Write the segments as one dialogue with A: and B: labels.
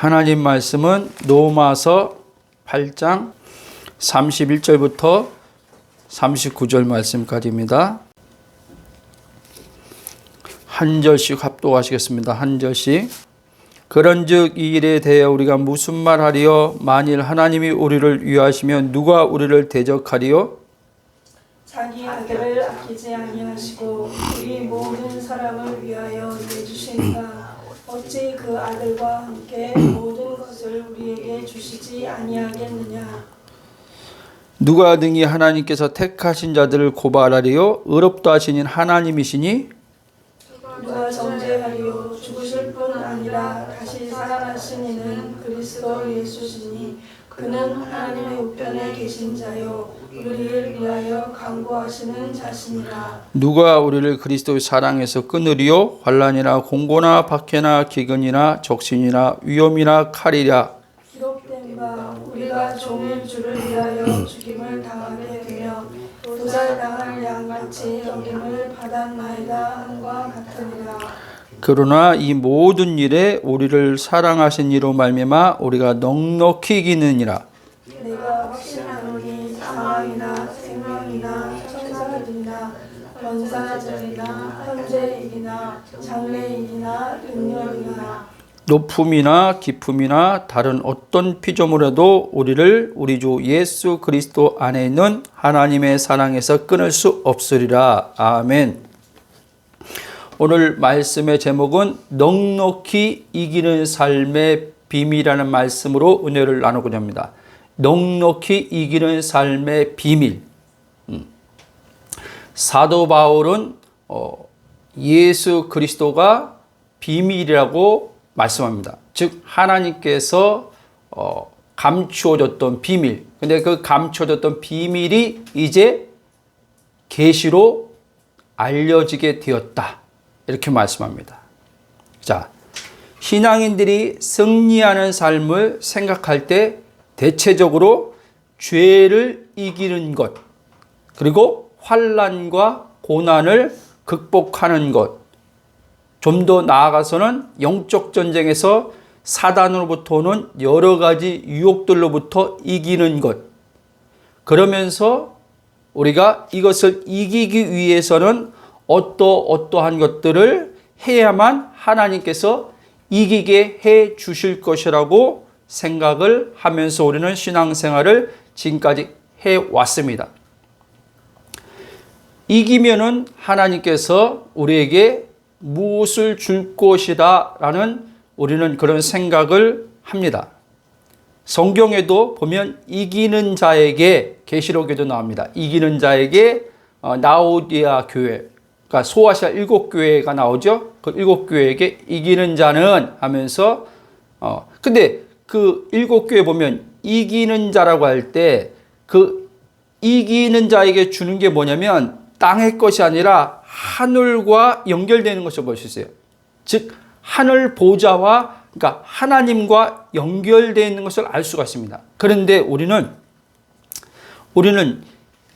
A: 하나님 말씀은 로마서 8장 31절부터 39절 말씀까지입니다. 한 절씩 합독하시겠습니다. 한 절씩. 그런즉 이 일에 대해 우리가 무슨 말하리요? 만일 하나님이 우리를 위하시면 누가 우리를 대적하리요?
B: 자기 아들을 아끼지 아니하시고 우리 모든 사람을 위하여 내주시니까 어찌 그 아들과 함께 모든 것을 우리에게 주시지 아니하겠느냐.
A: 누가 등이 하나님께서 택하신 자들을 고발하리요? 의롭다 하시는 하나님이시니
B: 누가 정죄하리요. 죽으실 뿐 아니라 다시 살아나신 이는 그리스도 예수시니 그는 하나님의 우편에 계신 자요 우리를 위하여 간구하시는 자시니라.
A: 누가 우리를 그리스도의 사랑에서 끊으리요? 환난이나 공고나 박해나 기근이나 적신이나 위험이나 칼이라.
B: 기록된 바 우리가 종일 주를 위하여 죽임을 당하게 되며 도살당할 양같이 여김을 받았나이다 함과 같으니라.
A: 그러나 이 모든 일에 우리를 사랑하신 이로 말미암아 우리가 넉넉히 이기느니라.
B: 내가 확신하노니 사망이나 생명이나 천사들이나 권사들이나 현재이나 장래이나 능력이나
A: 높음이나 깊음이나 다른 어떤 피조물에도 우리를 우리 주 예수 그리스도 안에 있는 하나님의 사랑에서 끊을 수 없으리라. 아멘. 오늘 말씀의 제목은 넉넉히 이기는 삶의 비밀이라는 말씀으로 은혜를 나누고자 합니다. 넉넉히 이기는 삶의 비밀. 사도 바울은 예수 그리스도가 비밀이라고 말씀합니다. 즉 하나님께서 감추어졌던 비밀. 근데 그 감추어졌던 비밀이 이제 계시로 알려지게 되었다. 이렇게 말씀합니다. 자, 신앙인들이 승리하는 삶을 생각할 때 대체적으로 죄를 이기는 것, 그리고 환난과 고난을 극복하는 것, 좀 더 나아가서는 영적 전쟁에서 사단으로부터 오는 여러 가지 유혹들로부터 이기는 것. 그러면서 우리가 이것을 이기기 위해서는 어떠한 것들을 해야만 하나님께서 이기게 해 주실 것이라고 생각을 하면서 우리는 신앙생활을 지금까지 해왔습니다. 이기면은 하나님께서 우리에게 무엇을 줄 것이다 라는 우리는 그런 생각을 합니다. 성경에도 보면 이기는 자에게, 계시록에도 나옵니다. 이기는 자에게 라오디아 교회, 그러니까 소아시아 7교회가 나오죠. 그 7교회에게 이기는 자는 하면서 근데 그 7교회 보면 이기는 자라고 할 때 그 이기는 자에게 주는 게 뭐냐면 땅의 것이 아니라 하늘과 연결되는 것을 볼 수 있어요. 즉 하늘 보좌와 그러니까 하나님과 연결되어 있는 것을 알 수가 있습니다. 그런데 우리는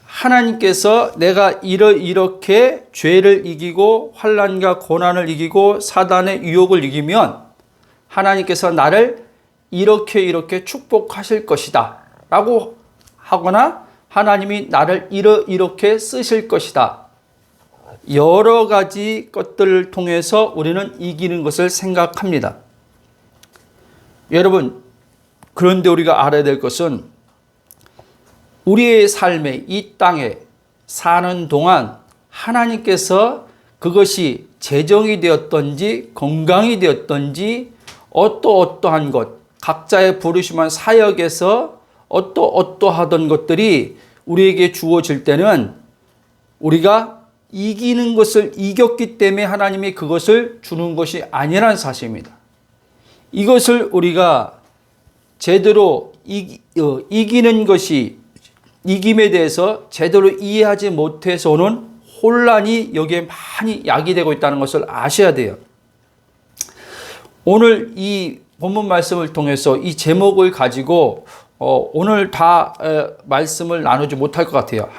A: 하나님께서 내가 이렇게 죄를 이기고 환난과 고난을 이기고 사단의 유혹을 이기면 하나님께서 나를 이렇게 축복하실 것이다 라고 하거나 하나님이 나를 이렇게 쓰실 것이다. 여러 가지 것들을 통해서 우리는 이기는 것을 생각합니다. 여러분, 그런데 우리가 알아야 될 것은 우리의 삶에 이 땅에 사는 동안 하나님께서 그것이 재정이 되었던지 건강이 되었던지 어떠한 것, 각자의 부르심한 사역에서 어떠하던 것들이 우리에게 주어질 때는 우리가 이기는 것을 이겼기 때문에 하나님이 그것을 주는 것이 아니라는 사실입니다. 이것을 우리가 제대로 이기는 것이 이김에 대해서 제대로 이해하지 못해서 오는 혼란이 여기에 많이 야기되고 있다는 것을 아셔야 돼요. 오늘 이 본문 말씀을 통해서 이 제목을 가지고 오늘 다 말씀을 나누지 못할 것 같아요.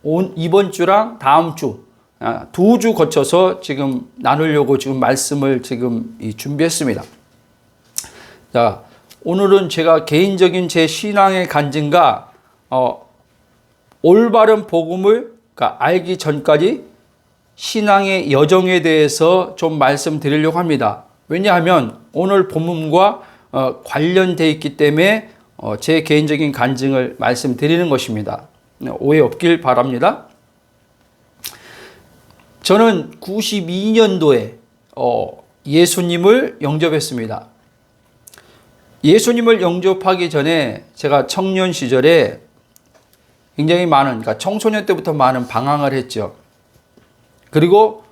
A: 이번 주랑 다음 주, 2주 거쳐서 지금 나누려고 지금 말씀을 지금 준비했습니다. 자, 오늘은 제가 개인적인 제 신앙의 간증과 올바른 복음을 알기 전까지 신앙의 여정에 대해서 좀 말씀드리려고 합니다. 왜냐하면 오늘 본문과 관련되어 있기 때문에 제 개인적인 간증을 말씀드리는 것입니다. 오해 없길 바랍니다. 저는 92년도에 예수님을 영접했습니다. 예수님을 영접하기 전에 제가 청년 시절에 굉장히 많은, 그러니까 청소년 때부터 많은 방황을 했죠. 그리고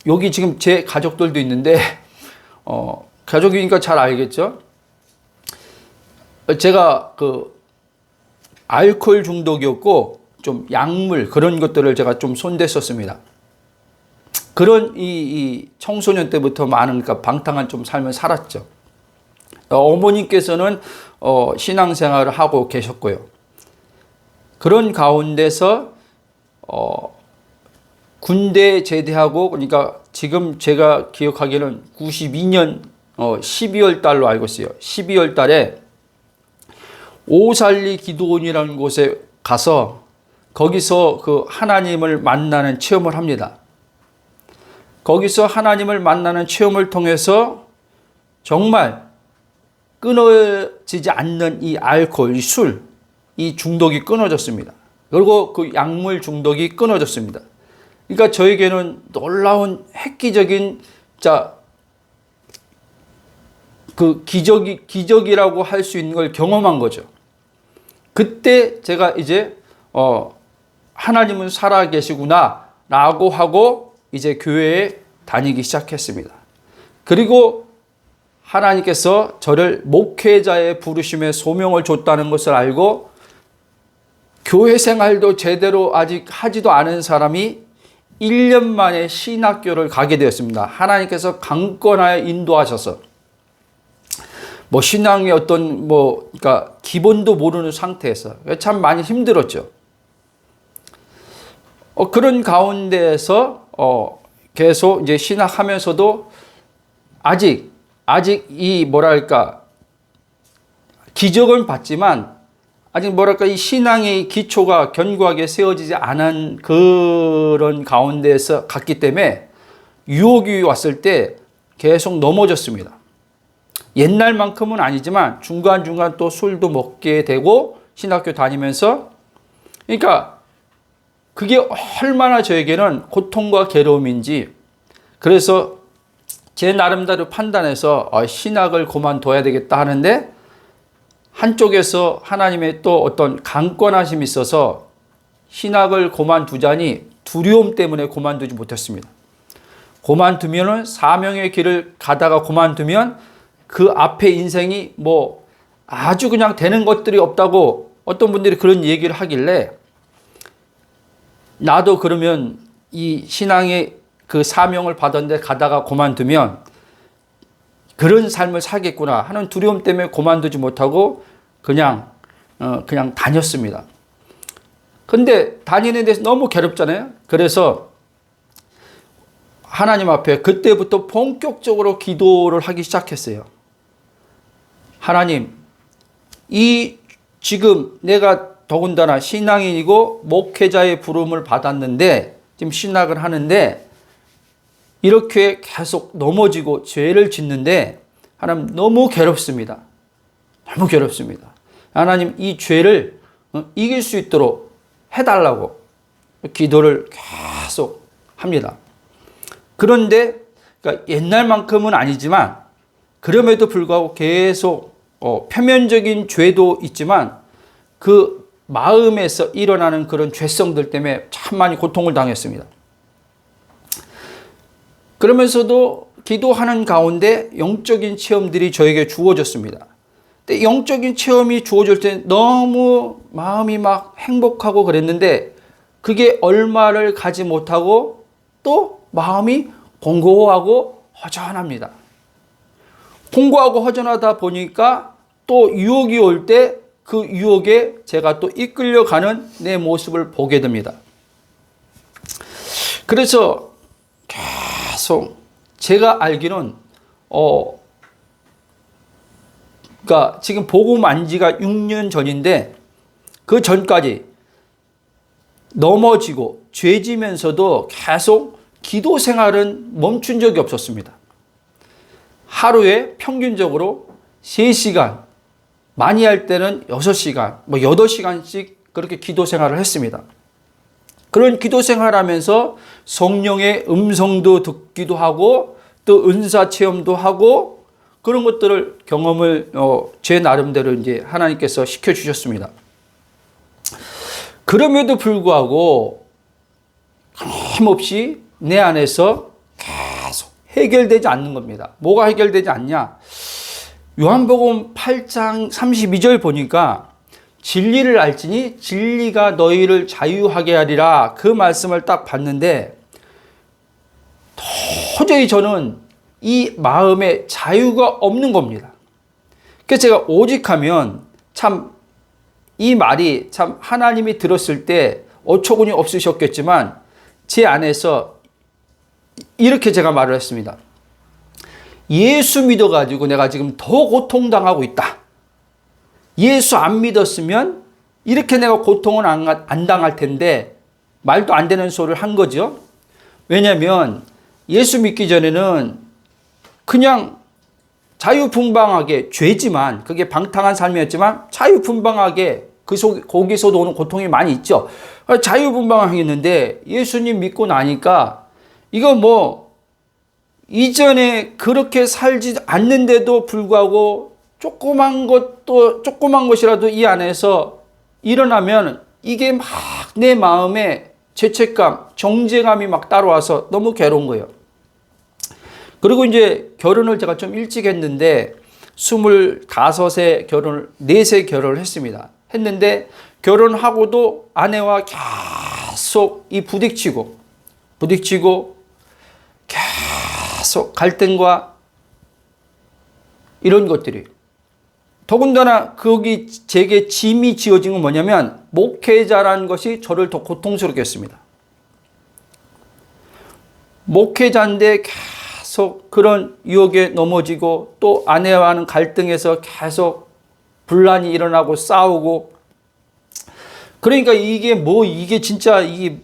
A: 여기 지금 제 가족들도 있는데 가족이니까 잘 알겠죠. 제가 그 알코올 중독이었고 좀 약물 그런 것들을 제가 좀 손댔었습니다. 그런 이 청소년 때부터 많은, 그러니까 방탕한 좀 삶을 살았죠. 어머니께서는 신앙생활을 하고 계셨고요. 그런 가운데서 군대 제대하고, 그러니까 지금 제가 기억하기에는 92년 12월 달로 알고 있어요. 12월 달에 오살리 기도원이라는 곳에 가서 거기서 그 하나님을 만나는 체험을 합니다. 거기서 하나님을 만나는 체험을 통해서 정말 끊어지지 않는 이 알코올, 이 술, 이 중독이 끊어졌습니다. 그리고 그 약물 중독이 끊어졌습니다. 그러니까 저에게는 놀라운 획기적인 그 기적이라고 할 수 있는 걸 경험한 거죠. 그때 제가 이제 하나님은 살아계시구나 라고 하고 이제 교회에 다니기 시작했습니다. 그리고 하나님께서 저를 목회자의 부르심에 소명을 줬다는 것을 알고 교회 생활도 제대로 아직 하지도 않은 사람이 1년 만에 신학교를 가게 되었습니다. 하나님께서 강권하여 인도하셔서 신앙의 어떤 그러니까 기본도 모르는 상태에서 참 많이 힘들었죠. 그런 가운데에서 계속 이제 신학하면서도 아직 이 기적은 봤지만 아직 이 신앙의 기초가 견고하게 세워지지 않은 그런 가운데에서 갔기 때문에 유혹이 왔을 때 계속 넘어졌습니다. 옛날만큼은 아니지만 중간중간 또 술도 먹게 되고 신학교 다니면서, 그러니까 그게 얼마나 저에게는 고통과 괴로움인지, 그래서 제 나름대로 판단해서 신학을 그만둬야 되겠다 하는데 한쪽에서 하나님의 또 어떤 강권하심이 있어서 신학을 그만두자니 두려움 때문에 그만두지 못했습니다. 그만두면은 사명의 길을 가다가 그만두면 그 앞에 인생이 아주 그냥 되는 것들이 없다고 어떤 분들이 그런 얘기를 하길래 나도 그러면 이 신앙의 그 사명을 받았는데 가다가 그만두면 그런 삶을 살겠구나 하는 두려움 때문에 그만두지 못하고 그냥 다녔습니다. 근데 다니는 데서 너무 괴롭잖아요. 그래서 하나님 앞에 그때부터 본격적으로 기도를 하기 시작했어요. 하나님, 지금 내가 더군다나 신앙인이고 목회자의 부름을 받았는데 지금 신학을 하는데 이렇게 계속 넘어지고 죄를 짓는데 하나님 너무 괴롭습니다. 너무 괴롭습니다. 하나님 이 죄를 이길 수 있도록 해달라고 기도를 계속 합니다. 그런데 그러니까 옛날만큼은 아니지만 그럼에도 불구하고 계속 표면적인 죄도 있지만 그 마음에서 일어나는 그런 죄성들 때문에 참 많이 고통을 당했습니다. 그러면서도 기도하는 가운데 영적인 체험들이 저에게 주어졌습니다. 근데 영적인 체험이 주어질 때 너무 마음이 막 행복하고 그랬는데 그게 얼마를 가지 못하고 또 마음이 공고하고 허전합니다. 공고하고 허전하다 보니까 또 유혹이 올 때 그 유혹에 제가 또 이끌려가는 내 모습을 보게 됩니다. 그래서 계속 제가 알기는 그러니까 지금 복음 안 지가 6년 전인데 그 전까지 넘어지고 죄지면서도 계속 기도 생활은 멈춘 적이 없었습니다. 하루에 평균적으로 3시간, 많이 할 때는 6시간, 8시간씩 그렇게 기도 생활을 했습니다. 그런 기도 생활하면서 성령의 음성도 듣기도 하고 또 은사 체험도 하고 그런 것들을 경험을 제 나름대로 이제 하나님께서 시켜주셨습니다. 그럼에도 불구하고 힘없이 내 안에서 계속 해결되지 않는 겁니다. 뭐가 해결되지 않냐? 요한복음 8장 32절 보니까 진리를 알지니 진리가 너희를 자유하게 하리라 그 말씀을 딱 봤는데 도저히 저는 이 마음에 자유가 없는 겁니다. 그래서 제가 오직하면 참 이 말이 참 하나님이 들었을 때 어처구니 없으셨겠지만 제 안에서 이렇게 제가 말을 했습니다. 예수 믿어가지고 내가 지금 더 고통당하고 있다. 예수 안 믿었으면 이렇게 내가 고통은 안 당할 텐데 말도 안 되는 소리를 한 거죠. 왜냐하면 예수 믿기 전에는 그냥 자유분방하게 죄지만 그게 방탕한 삶이었지만 자유분방하게 거기서도 오는 고통이 많이 있죠. 자유분방하게 했는데 예수님 믿고 나니까 이거 뭐 이전에 그렇게 살지 않는데도 불구하고 조그만 것이라도 이 안에서 일어나면 이게 막 내 마음에 죄책감, 정죄감이 막 따라와서 너무 괴로운 거예요. 그리고 이제 결혼을 제가 좀 일찍 했는데 25세 결혼을 4세 결혼을 했습니다. 했는데 결혼하고도 아내와 계속 이 부딪히고 계속 갈등과 이런 것들이 더군다나 거기 제게 짐이 지어진 건 뭐냐면 목회자라는 것이 저를 더 고통스럽게 했습니다. 목회자인데 계속 그런 유혹에 넘어지고 또 아내와는 갈등에서 계속 분란이 일어나고 싸우고 그러니까 이게 진짜 이게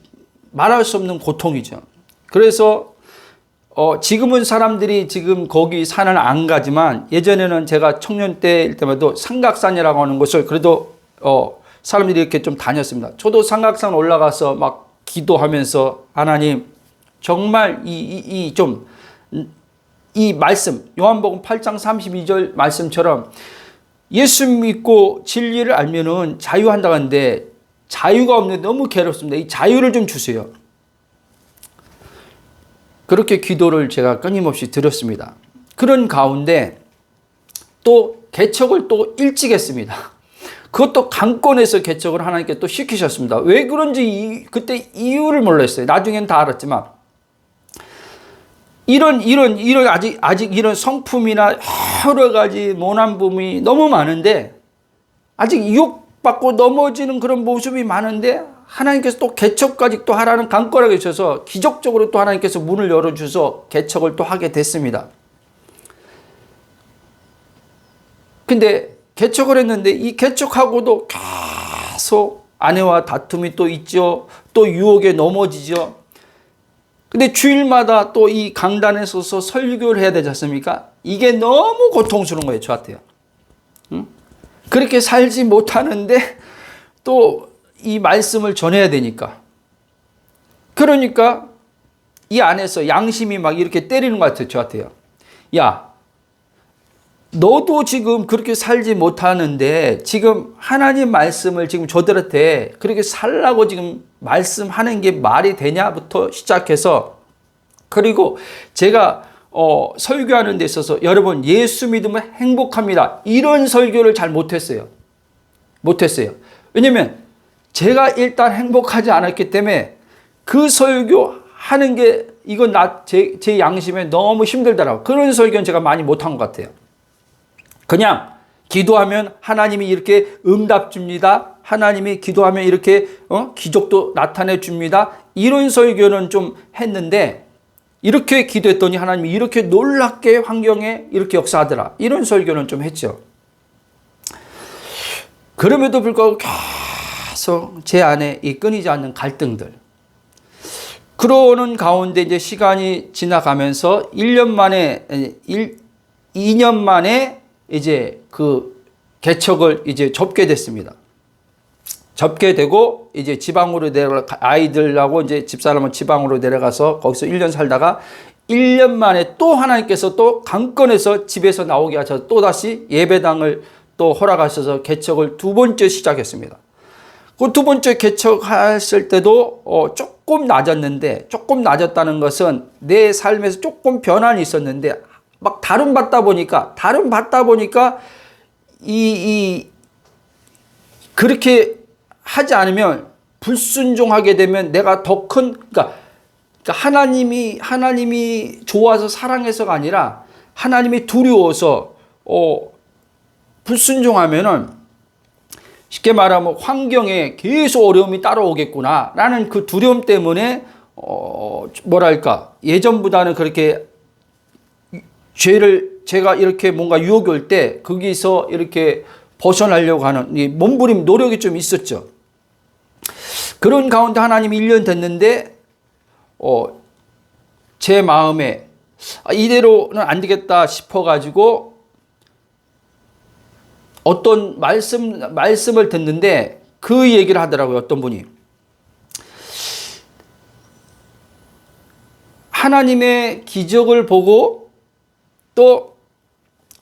A: 말할 수 없는 고통이죠. 그래서 지금은 사람들이 지금 거기 산을 안 가지만 예전에는 제가 청년 때일 때마다 삼각산이라고 하는 곳을 그래도 사람들이 이렇게 좀 다녔습니다. 저도 삼각산 올라가서 막 기도하면서 하나님 정말 이 말씀 요한복음 8장 32절 말씀처럼 예수 믿고 진리를 알면은 자유한다고 하는데 자유가 없는데 너무 괴롭습니다. 이 자유를 좀 주세요. 그렇게 기도를 제가 끊임없이 드렸습니다. 그런 가운데 또 개척을 또 일찍 했습니다. 그것도 강권에서 개척을 하나님께 또 시키셨습니다. 왜 그런지 그때 이유를 몰랐어요. 나중엔 다 알았지만 이런 아직 이런 성품이나 여러 가지 모난범이 너무 많은데 아직 유혹받고 넘어지는 그런 모습이 많은데 하나님께서 또 개척까지 또 하라는 강권하게 주셔서 기적적으로 또 하나님께서 문을 열어주셔서 개척을 또 하게 됐습니다. 근데 개척을 했는데 이 개척하고도 계속 아내와 다툼이 또 있죠. 또 유혹에 넘어지죠. 근데 주일마다 또 이 강단에 서서 설교를 해야 되지 않습니까? 이게 너무 고통스러운 거예요, 저한테요. 응? 그렇게 살지 못하는데 또 이 말씀을 전해야 되니까. 그러니까 이 안에서 양심이 막 이렇게 때리는 것 같아요, 저한테요. 야, 너도 지금 그렇게 살지 못하는데 지금 하나님 말씀을 지금 저들한테 그렇게 살라고 지금 말씀하는 게 말이 되냐부터 시작해서 그리고 제가 설교하는 데 있어서 여러분 예수 믿으면 행복합니다. 이런 설교를 잘 못했어요. 왜냐면 제가 일단 행복하지 않았기 때문에 그 설교하는 게 이건 제 양심에 너무 힘들더라고요. 그런 설교는 제가 많이 못한 것 같아요. 그냥 기도하면 하나님이 이렇게 응답 줍니다. 하나님이 기도하면 이렇게 기적도 나타내 줍니다. 이런 설교는 좀 했는데 이렇게 기도했더니 하나님이 이렇게 놀랍게 환경에 이렇게 역사하더라. 이런 설교는 좀 했죠. 그럼에도 불구하고 계속 제 안에 이 끊이지 않는 갈등들. 그러는 가운데 이제 시간이 지나가면서 2년 만에 이제 그 개척을 이제 접게 됐습니다. 접게 되고 이제 지방으로 아이들하고 이제 집사람은 지방으로 내려가서 거기서 1년 살다가 1년 만에 또 하나님께서 또 강권해서 집에서 나오게 하셔서 또 다시 예배당을 또 허락하셔서 개척을 두 번째 시작했습니다. 그 두 번째 개척했을 때도 조금 낮았다는 것은 내 삶에서 조금 변환이 있었는데 막 다름 받다 보니까 그렇게 하지 않으면 불순종하게 되면 내가 더 큰 그러니까 하나님이 좋아서 사랑해서가 아니라 하나님이 두려워서 불순종하면은 쉽게 말하면 환경에 계속 어려움이 따라오겠구나라는 그 두려움 때문에 예전보다는 그렇게 제가 이렇게 뭔가 유혹이 올 때 거기서 이렇게 벗어나려고 하는 이 몸부림 노력이 좀 있었죠. 그런 가운데 하나님이 1년 됐는데 제 마음에 이대로는 안 되겠다 싶어가지고 어떤 말씀을 듣는데 그 얘기를 하더라고요. 어떤 분이 하나님의 기적을 보고 또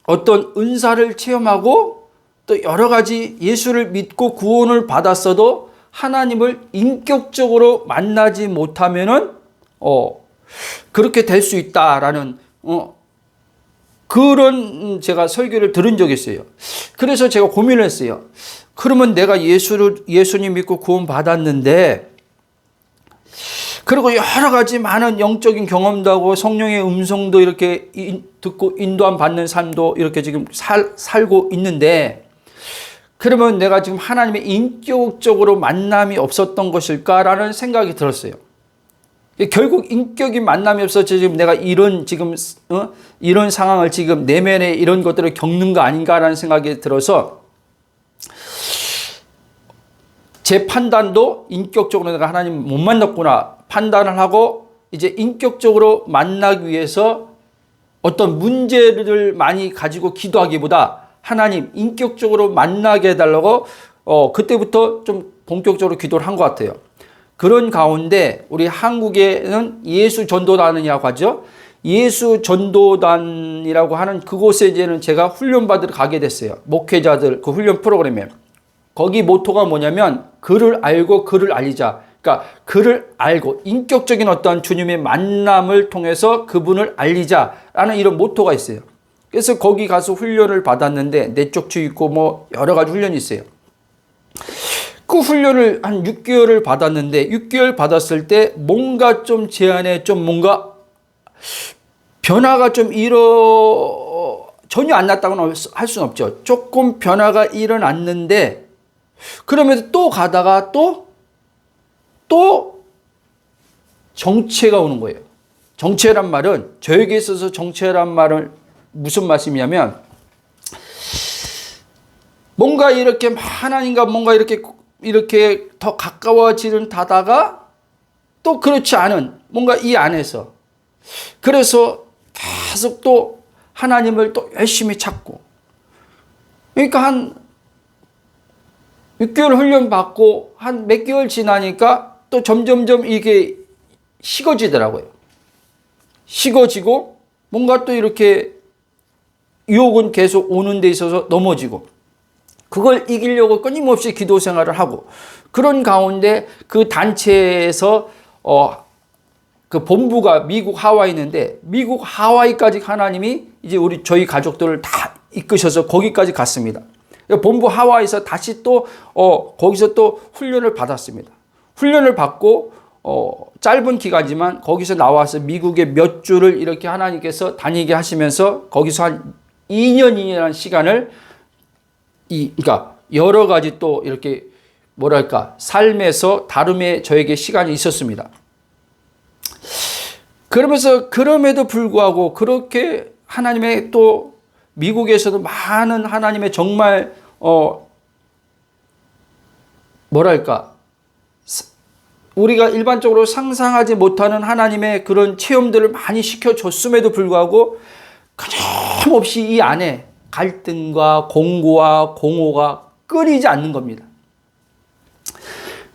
A: 어떤 은사를 체험하고 또 여러 가지 예수를 믿고 구원을 받았어도 하나님을 인격적으로 만나지 못하면은 그렇게 될 수 있다라는 그런 제가 설교를 들은 적이 있어요. 그래서 제가 고민을 했어요. 그러면 내가 예수님 믿고 구원 받았는데 그리고 여러 가지 많은 영적인 경험도 하고 성령의 음성도 이렇게 듣고 인도함 받는 삶도 이렇게 지금 살고 있는데 그러면 내가 지금 하나님의 인격적으로 만남이 없었던 것일까라는 생각이 들었어요. 결국 인격인 만남이 없어서 지금 내가 이런 상황을 지금 내면에 이런 것들을 겪는 거 아닌가라는 생각이 들어서 제 판단도 인격적으로 내가 하나님 못 만났구나 판단을 하고 이제 인격적으로 만나기 위해서 어떤 문제를 많이 가지고 기도하기보다 하나님 인격적으로 만나게 해달라고 그때부터 좀 본격적으로 기도를 한 것 같아요. 그런 가운데 우리 한국에는 예수 전도단이라고 하죠. 예수 전도단이라고 하는 그곳에 이제는 제가 훈련 받으러 가게 됐어요. 목회자들 그 훈련 프로그램에. 거기 모토가 뭐냐면 그를 알고 그를 알리자. 그러니까 그를 알고 인격적인 어떤 주님의 만남을 통해서 그분을 알리자라는 이런 모토가 있어요. 그래서 거기 가서 훈련을 받았는데 내적주 있고 뭐 여러 가지 훈련이 있어요. 그 훈련을 한 6개월을 받았는데 6개월 받았을 때 뭔가 좀 제 안에 좀 뭔가 변화가 좀 전혀 안 났다고는 할 수는 없죠. 조금 변화가 일어났는데 그러면서 또 가다가 또 정체가 오는 거예요. 정체란 말은 저에게 있어서 정체란 말은 무슨 말씀이냐면 뭔가 이렇게 하나님과 뭔가 이렇게 더 가까워지는 다다가 또 그렇지 않은 뭔가 이 안에서 그래서 계속 또 하나님을 또 열심히 찾고 그러니까 한 6개월 훈련 받고 한 몇 개월 지나니까 또 점점점 이게 식어지더라고요. 식어지고 뭔가 또 이렇게 유혹은 계속 오는 데 있어서 넘어지고 그걸 이기려고 끊임없이 기도 생활을 하고 그런 가운데 그 단체에서 그 본부가 미국 하와이 있는데 미국 하와이까지 하나님이 이제 저희 가족들을 다 이끄셔서 거기까지 갔습니다. 본부 하와이에서 다시 또 거기서 또 훈련을 받았습니다. 훈련을 받고 짧은 기간이지만 거기서 나와서 미국의 몇 주를 이렇게 하나님께서 다니게 하시면서 거기서 한 2년이라는 시간을 그러니까 여러 가지 또 이렇게 삶에서 다름의 저에게 시간이 있었습니다. 그러면서 그럼에도 불구하고 그렇게 하나님의 또 미국에서도 많은 하나님의 정말 뭐랄까, 우리가 일반적으로 상상하지 못하는 하나님의 그런 체험들을 많이 시켜줬음에도 불구하고 끊임없이 이 안에 갈등과 공고와 공허가 끊이지 않는 겁니다.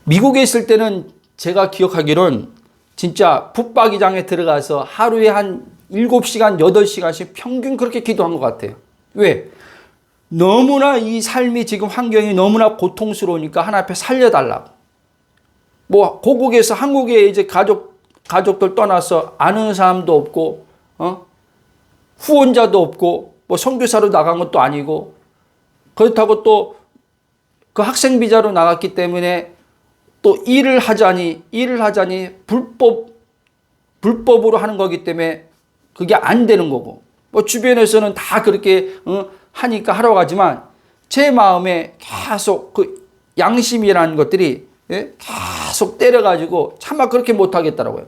A: 미국에 있을 때는 제가 기억하기로는 진짜 붙박이장에 들어가서 하루에 한 7시간, 8시간씩 평균 그렇게 기도한 것 같아요. 왜? 너무나 이 삶이 지금 환경이 너무나 고통스러우니까 하나님 앞에 살려달라고. 뭐 고국에서 한국에 이제 가족들 떠나서 아는 사람도 없고, 후원자도 없고, 뭐 선교사로 나간 것도 아니고, 그렇다고 또 그 학생 비자로 나갔기 때문에 또 일을 하자니 불법으로 하는 거기 때문에 그게 안 되는 거고, 뭐 주변에서는 다 그렇게 하니까 하러 가지만 제 마음에 계속 그 양심이라는 것들이 계속 때려가지고 차마 그렇게 못하겠더라고요.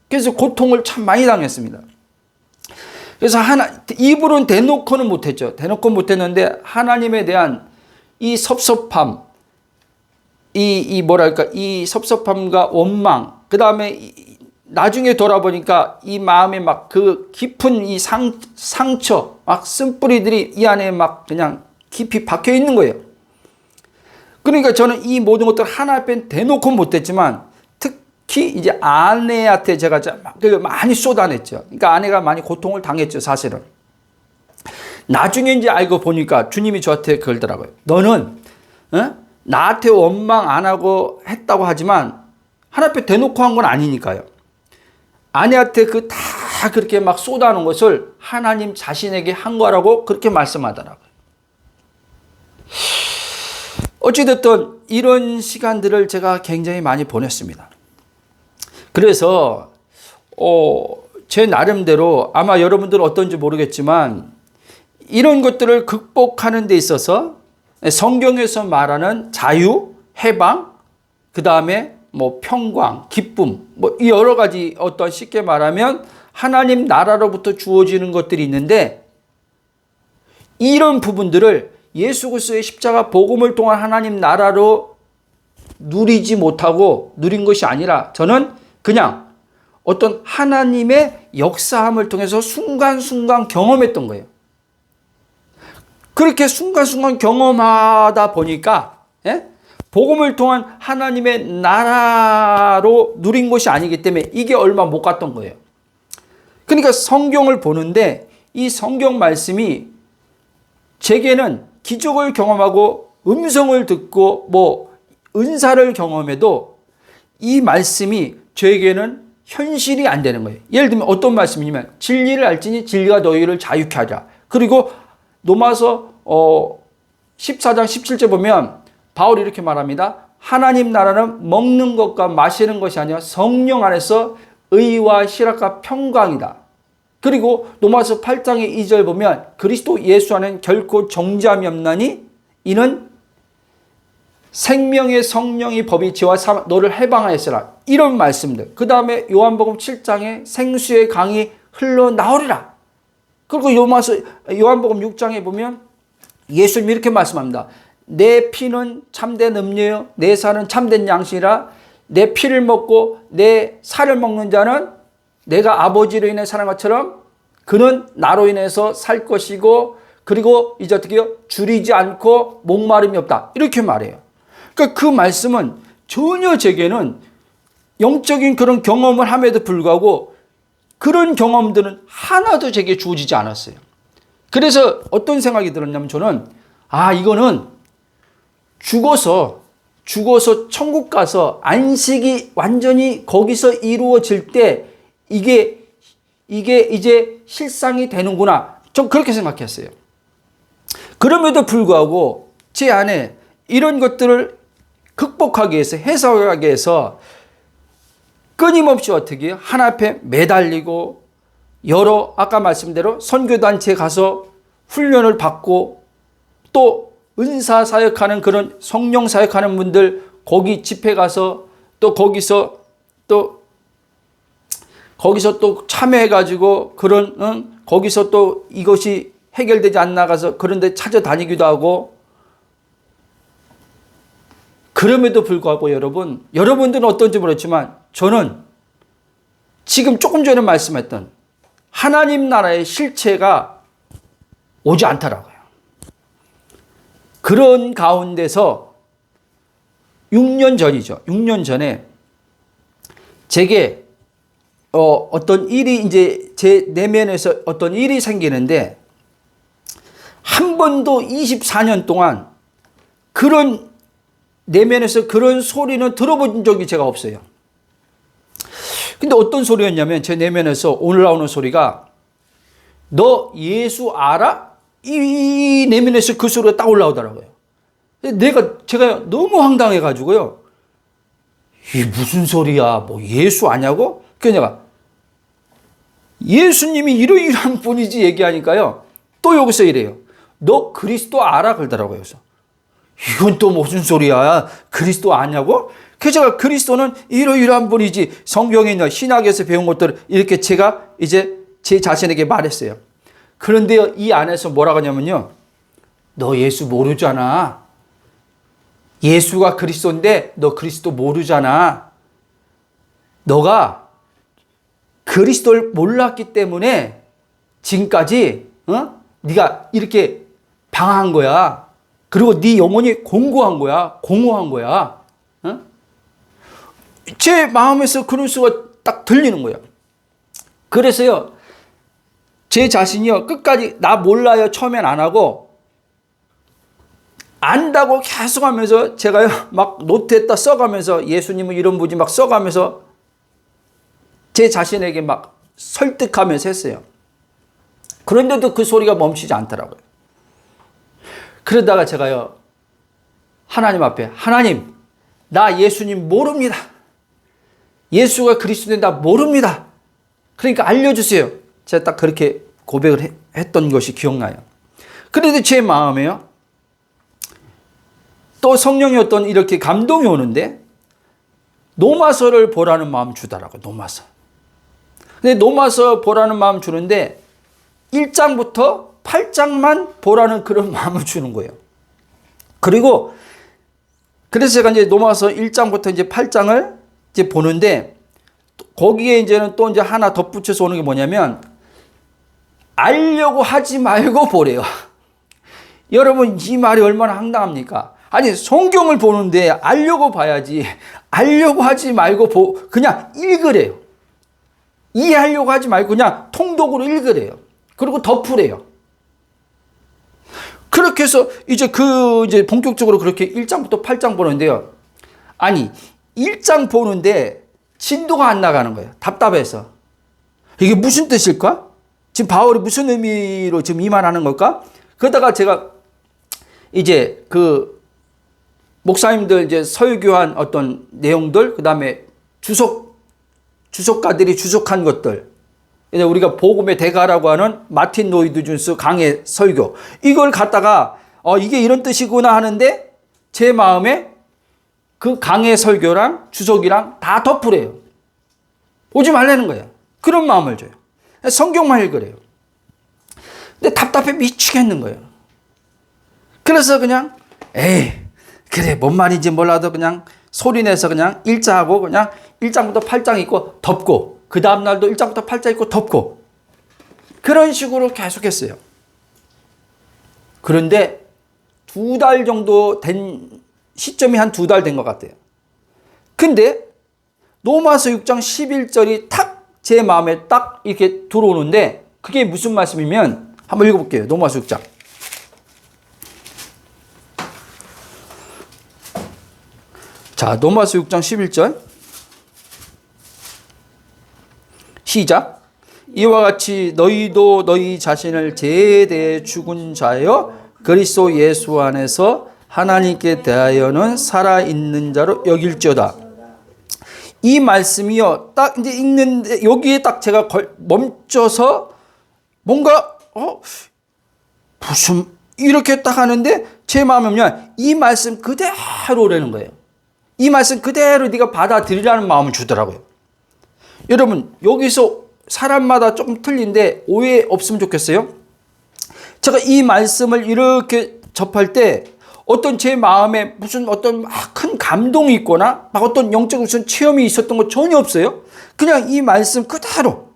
A: 그래서 고통을 참 많이 당했습니다. 그래서 입으로는 대놓고는 못했죠. 대놓고 못했는데 하나님에 대한 이 섭섭함, 이 섭섭함과 원망, 그 다음에 나중에 돌아보니까 이 마음에 막 그 깊은 이 상처, 막 쓴뿌리들이 이 안에 막 그냥 깊이 박혀 있는 거예요. 그러니까 저는 이 모든 것들을 하나 앞에 대놓고 못했지만 특히 이제 아내한테 제가 많이 쏟아냈죠. 그러니까 아내가 많이 고통을 당했죠, 사실은. 나중에 이제 알고 보니까 주님이 저한테 그러더라고요. 너는 나한테 원망 안 하고 했다고 하지만 하나 앞에 대놓고 한 건 아니니까요. 아내한테 다 그렇게 막 쏟아놓은 것을 하나님 자신에게 한 거라고 그렇게 말씀하더라고요. 어찌됐든 이런 시간들을 제가 굉장히 많이 보냈습니다. 그래서 제 나름대로 아마 여러분들은 어떤지 모르겠지만 이런 것들을 극복하는 데 있어서 성경에서 말하는 자유, 해방, 그 다음에 뭐 평강, 기쁨, 뭐 여러 가지 어떤 쉽게 말하면 하나님 나라로부터 주어지는 것들이 있는데 이런 부분들을 예수 그리스도의 십자가 복음을 통한 하나님 나라로 누리지 못하고 누린 것이 아니라 저는 그냥 어떤 하나님의 역사함을 통해서 순간순간 경험했던 거예요. 그렇게 순간순간 경험하다 보니까 복음을 통한 하나님의 나라로 누린 것이 아니기 때문에 이게 얼마 못 갔던 거예요. 그러니까 성경을 보는데 이 성경 말씀이 제게는 기적을 경험하고 음성을 듣고 뭐 은사를 경험해도 이 말씀이 저에게는 현실이 안 되는 거예요. 예를 들면 어떤 말씀이냐면 진리를 알지니 진리가 너희를 자유케 하자. 그리고 로마서 14장 17절 보면 바울이 이렇게 말합니다. 하나님 나라는 먹는 것과 마시는 것이 아니라 성령 안에서 의와 실학과 평강이다. 그리고 로마서 8장의 2절 보면 그리스도 예수 안에는 결코 정죄함이 없나니 이는 생명의 성령이 법이 지와 너를 해방하였으라. 이런 말씀들. 그 다음에 요한복음 7장에 생수의 강이 흘러나오리라. 그리고 요한복음 6장에 보면 예수님이 이렇게 말씀합니다. 내 피는 참된 음료요 내 살은 참된 양식이라. 내 피를 먹고 내 살을 먹는 자는 내가 아버지로 인해 사는 것처럼 그는 나로 인해서 살 것이고 그리고 이제 어떻게 해요? 줄이지 않고 목마름이 없다. 이렇게 말해요. 그러니까 그 말씀은 전혀 제게는 영적인 그런 경험을 함에도 불구하고 그런 경험들은 하나도 제게 주어지지 않았어요. 그래서 어떤 생각이 들었냐면 저는 이거는 죽어서 천국 가서 안식이 완전히 거기서 이루어질 때 이게 이제 실상이 되는구나. 좀 그렇게 생각했어요. 그럼에도 불구하고 제 안에 이런 것들을 극복하기 위해서 해석하기 위해서 끊임없이 어떻게 해요? 하나 앞에 매달리고 아까 말씀대로 선교단체에 가서 훈련을 받고 또 은사 사역하는 그런 성령 사역하는 분들 거기 집회 가서 또 거기서 또 참여해가지고 거기서 또 이것이 해결되지 않나가서 그런 데 찾아다니기도 하고 그럼에도 불구하고 여러분들은 어떤지 모르겠지만 저는 지금 조금 전에 말씀했던 하나님 나라의 실체가 오지 않더라고요. 그런 가운데서 6년 전이죠. 6년 전에 제게 어떤 일이 이제 제 내면에서 어떤 일이 생기는데 한 번도 24년 동안 그런 내면에서 그런 소리는 들어본 적이 제가 없어요. 근데 어떤 소리였냐면 제 내면에서 올라오는 소리가 너 예수 알아? 이 내면에서 그 소리가 딱 올라오더라고요. 제가 너무 황당해 가지고요. 이게 무슨 소리야? 뭐 예수 아냐고? 그래서 내가 예수님이 이러이러한 분이지 얘기하니까요. 또 여기서 이래요. 너 그리스도 알아? 그러더라고요. 그래서 이건 또 무슨 소리야? 그리스도 아냐고? 그래서 제가 그리스도는 이러이러한 분이지 성경에 있는 신학에서 배운 것들을 이렇게 제가 이제 제 자신에게 말했어요. 그런데 이 안에서 뭐라고 하냐면요. 너 예수 모르잖아. 예수가 그리스도인데 너 그리스도 모르잖아. 너가 그리스도를 몰랐기 때문에 지금까지 네가 이렇게 방황한 거야. 그리고 네 영혼이 공고한 거야. 공허한 거야. 제 마음에서 그런 수가 딱 들리는 거야. 그래서요. 제 자신이요. 끝까지 나 몰라요. 처음엔 안 하고 안다고 계속 하면서 제가요. 막 노트에다 써가면서 예수님은 이런 분이 막 써가면서 제 자신에게 막 설득하면서 했어요. 그런데도 그 소리가 멈추지 않더라고요. 그러다가 제가요. 하나님 앞에 하나님 나 예수님 모릅니다. 예수가 그리스도인데 나 모릅니다. 그러니까 알려주세요. 제가 딱 그렇게 고백을 했던 것이 기억나요. 그런데 제 마음에요. 또 성령이 어떤 이렇게 감동이 오는데 노마서를 보라는 마음 주더라고요. 노마서. 근데 노마서 보라는 마음 주는데 1장부터 8장만 보라는 그런 마음을 주는 거예요. 그리고 그래서 제가 이제 노마서 1장부터 이제 8장을 이제 보는데 거기에 이제는 또 이제 하나 덧붙여서 오는 게 뭐냐면 알려고 하지 말고 보래요. 여러분 이 말이 얼마나 황당합니까? 아니 성경을 보는데 알려고 봐야지. 알려고 하지 말고 그냥 읽으래요. 이해하려고 하지 말고 그냥 통독으로 읽으래요. 그리고 덮으래요. 그렇게 해서 이제 이제 본격적으로 그렇게 1장부터 8장 보는데요. 아니 1장 보는데 진도가 안 나가는 거예요. 답답해서. 이게 무슨 뜻일까? 지금 바울이 무슨 의미로 지금 이 말 하는 걸까? 그러다가 제가 이제 그 목사님들 이제 설교한 어떤 내용들, 그 다음에 주석가들이 주석한 것들, 이제 우리가 복음의 대가라고 하는 마틴 로이드 존스 강해 설교, 이걸 갖다가 이게 이런 뜻이구나 하는데 제 마음에 그 강해 설교랑 주석이랑 다 덮으래요. 오지 말라는 거예요. 그런 마음을 줘요. 성경만 읽으래요. 근데 답답해 미치겠는 거예요. 그래서 그냥 그래 뭔 말인지 몰라도 그냥 소리내서 그냥 일자하고 그냥 1장부터 8장 읽고 덮고 그 다음날도 1장부터 8장 읽고 덮고 그런 식으로 계속했어요. 그런데 2달 정도 된 시점이 한 2달 된 것 같아요. 근데 로마서 6장 11절이 탁 제 마음에 딱 이렇게 들어오는데 그게 무슨 말씀이면 한번 읽어볼게요. 로마서 6장. 자, 로마서 6장 11절. 시작. 이와 같이 너희도 너희 자신을 제대해 죽은 자여 그리스도 예수 안에서 하나님께 대하여는 살아있는 자로 여길지어다. 이 말씀이요, 딱 이제 읽는데 여기에 딱 제가 멈춰서 뭔가 무슨 이렇게 딱 하는데 제 마음은요, 이 말씀 그대로라는 거예요. 이 말씀 그대로 네가 받아들이라는 마음을 주더라고요. 여러분 여기서 사람마다 조금 틀린데 오해 없으면 좋겠어요. 제가 이 말씀을 이렇게 접할 때 어떤 제 마음에 무슨 어떤 막 큰 감동이 있거나 막 어떤 영적 무슨 체험이 있었던 거 전혀 없어요. 그냥 이 말씀 그대로.